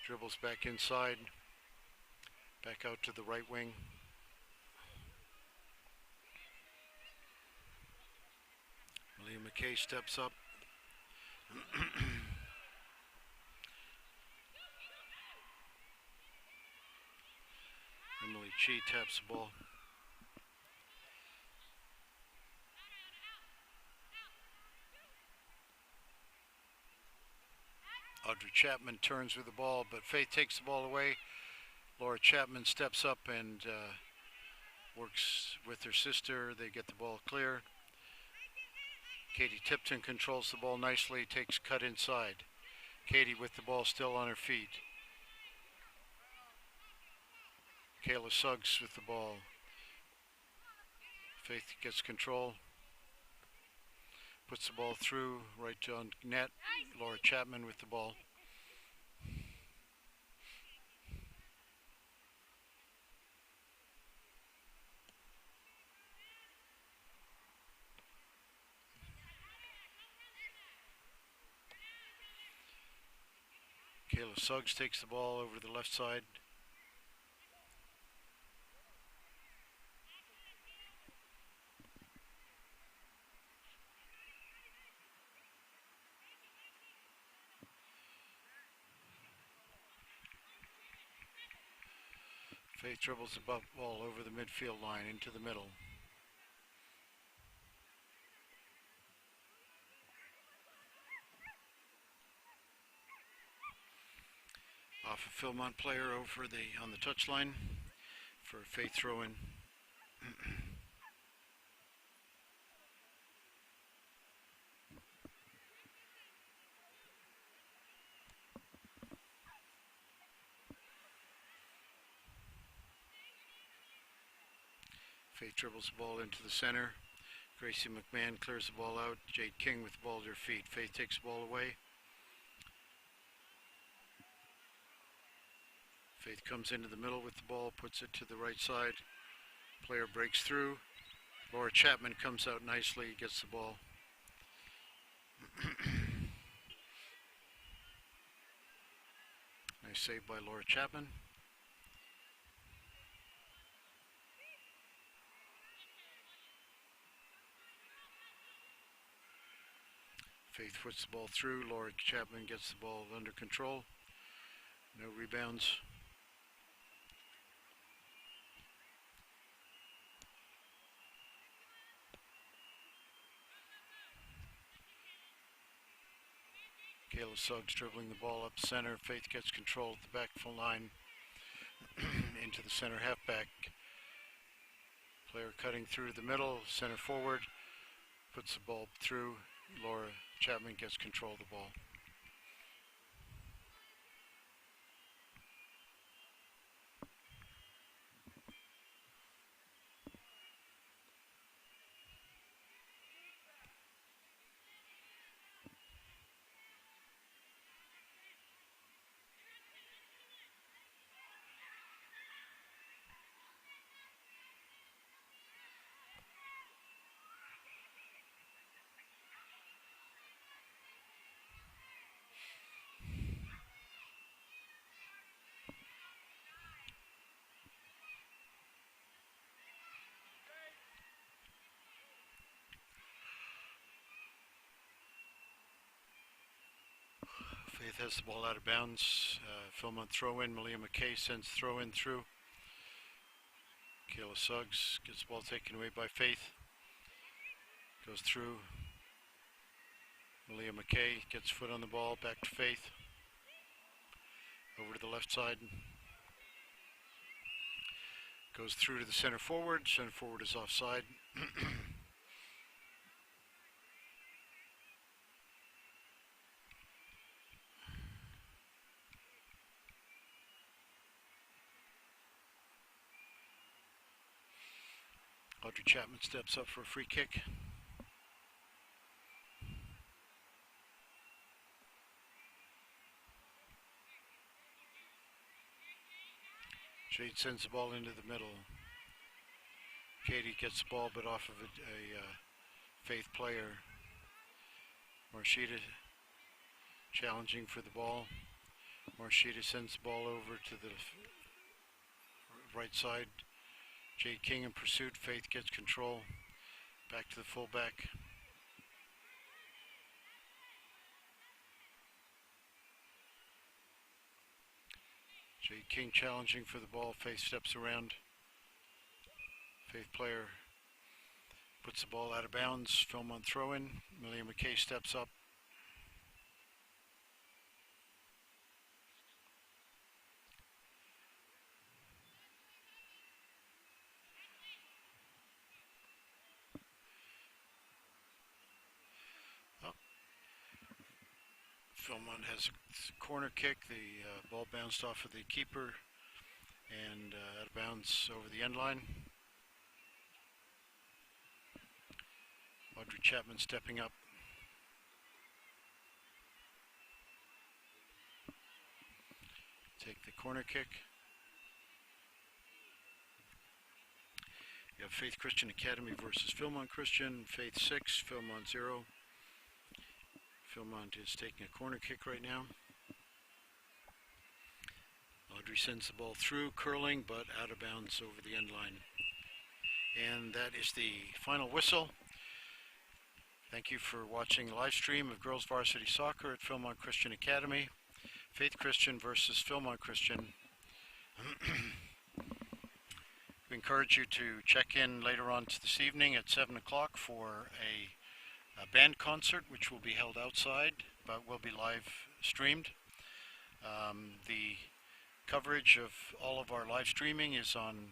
Dribbles back inside. Back out to the right wing. Malia McKay steps up. Emily Chi taps the ball. Audrey Chapman turns with the ball, but Faith takes the ball away. Laura Chapman steps up and works with her sister. They get the ball clear. Katie Tipton controls the ball nicely, takes cut inside. Katie with the ball still on her feet. Kayla Suggs with the ball. Faith gets control. Puts the ball through, right on net. Laura Chapman with the ball. Kayla Suggs takes the ball over the left side. Faith dribbles the ball over the midfield line into the middle. Off a Philmont player over on the touchline for Faith throw-in. Faith dribbles the ball into the center. Gracie McMahon clears the ball out. Jade King with the ball at her feet. Faith takes the ball away. Faith comes into the middle with the ball, puts it to the right side. Player breaks through. Laura Chapman comes out nicely, gets the ball. Nice save by Laura Chapman. Faith puts the ball through. Laura Chapman gets the ball under control. No rebounds. Kayla Suggs dribbling the ball up center. Faith gets control at the back full line into the center halfback. Player cutting through the middle, center forward, puts the ball through. Laura Chapman gets control of the ball. Faith has the ball out of bounds. Philmont throw in. Malia McKay sends throw in through. Kayla Suggs gets the ball taken away by Faith. Goes through. Malia McKay gets foot on the ball. Back to Faith. Over to the left side. Goes through to the center forward. Center forward is offside. Audrey Chapman steps up for a free kick. Jade sends the ball into the middle. Katie gets the ball, but off of a Faith player. Marshita challenging for the ball. Marshita sends the ball over to the right side. Jade King in pursuit. Faith gets control. Back to the fullback. Jade King challenging for the ball. Faith steps around. Faith player puts the ball out of bounds. Philmont throw in. Malia McKay steps up. Philmont has a corner kick. The ball bounced off of the keeper and out of bounds over the end line. Audrey Chapman stepping up. Take the corner kick. You have Faith Christian Academy versus Philmont Christian. Faith 6, Philmont 0. Philmont is taking a corner kick right now. Audrey sends the ball through, curling, but out of bounds over the end line. And that is the final whistle. Thank you for watching the live stream of Girls Varsity Soccer at Philmont Christian Academy. Faith Christian versus Philmont Christian. We encourage you to check in later on this evening at 7 o'clock for a band concert, which will be held outside, but will be live streamed. The coverage of all of our live streaming is on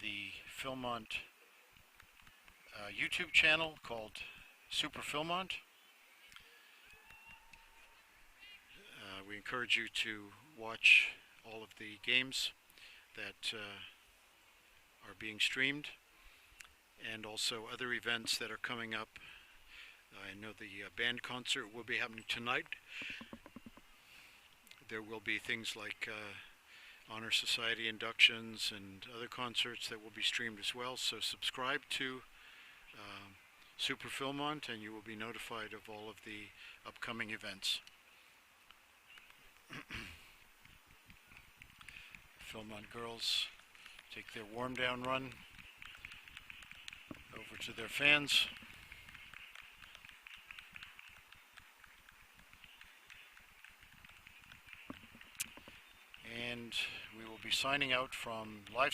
the Philmont YouTube channel called Super Philmont. We encourage you to watch all of the games that are being streamed, and also other events that are coming up. I know the band concert will be happening tonight. There will be things like Honor Society inductions and other concerts that will be streamed as well. So subscribe to Super Philmont and you will be notified of all of the upcoming events. Philmont girls take their warm down run over to their fans. And we will be signing out from live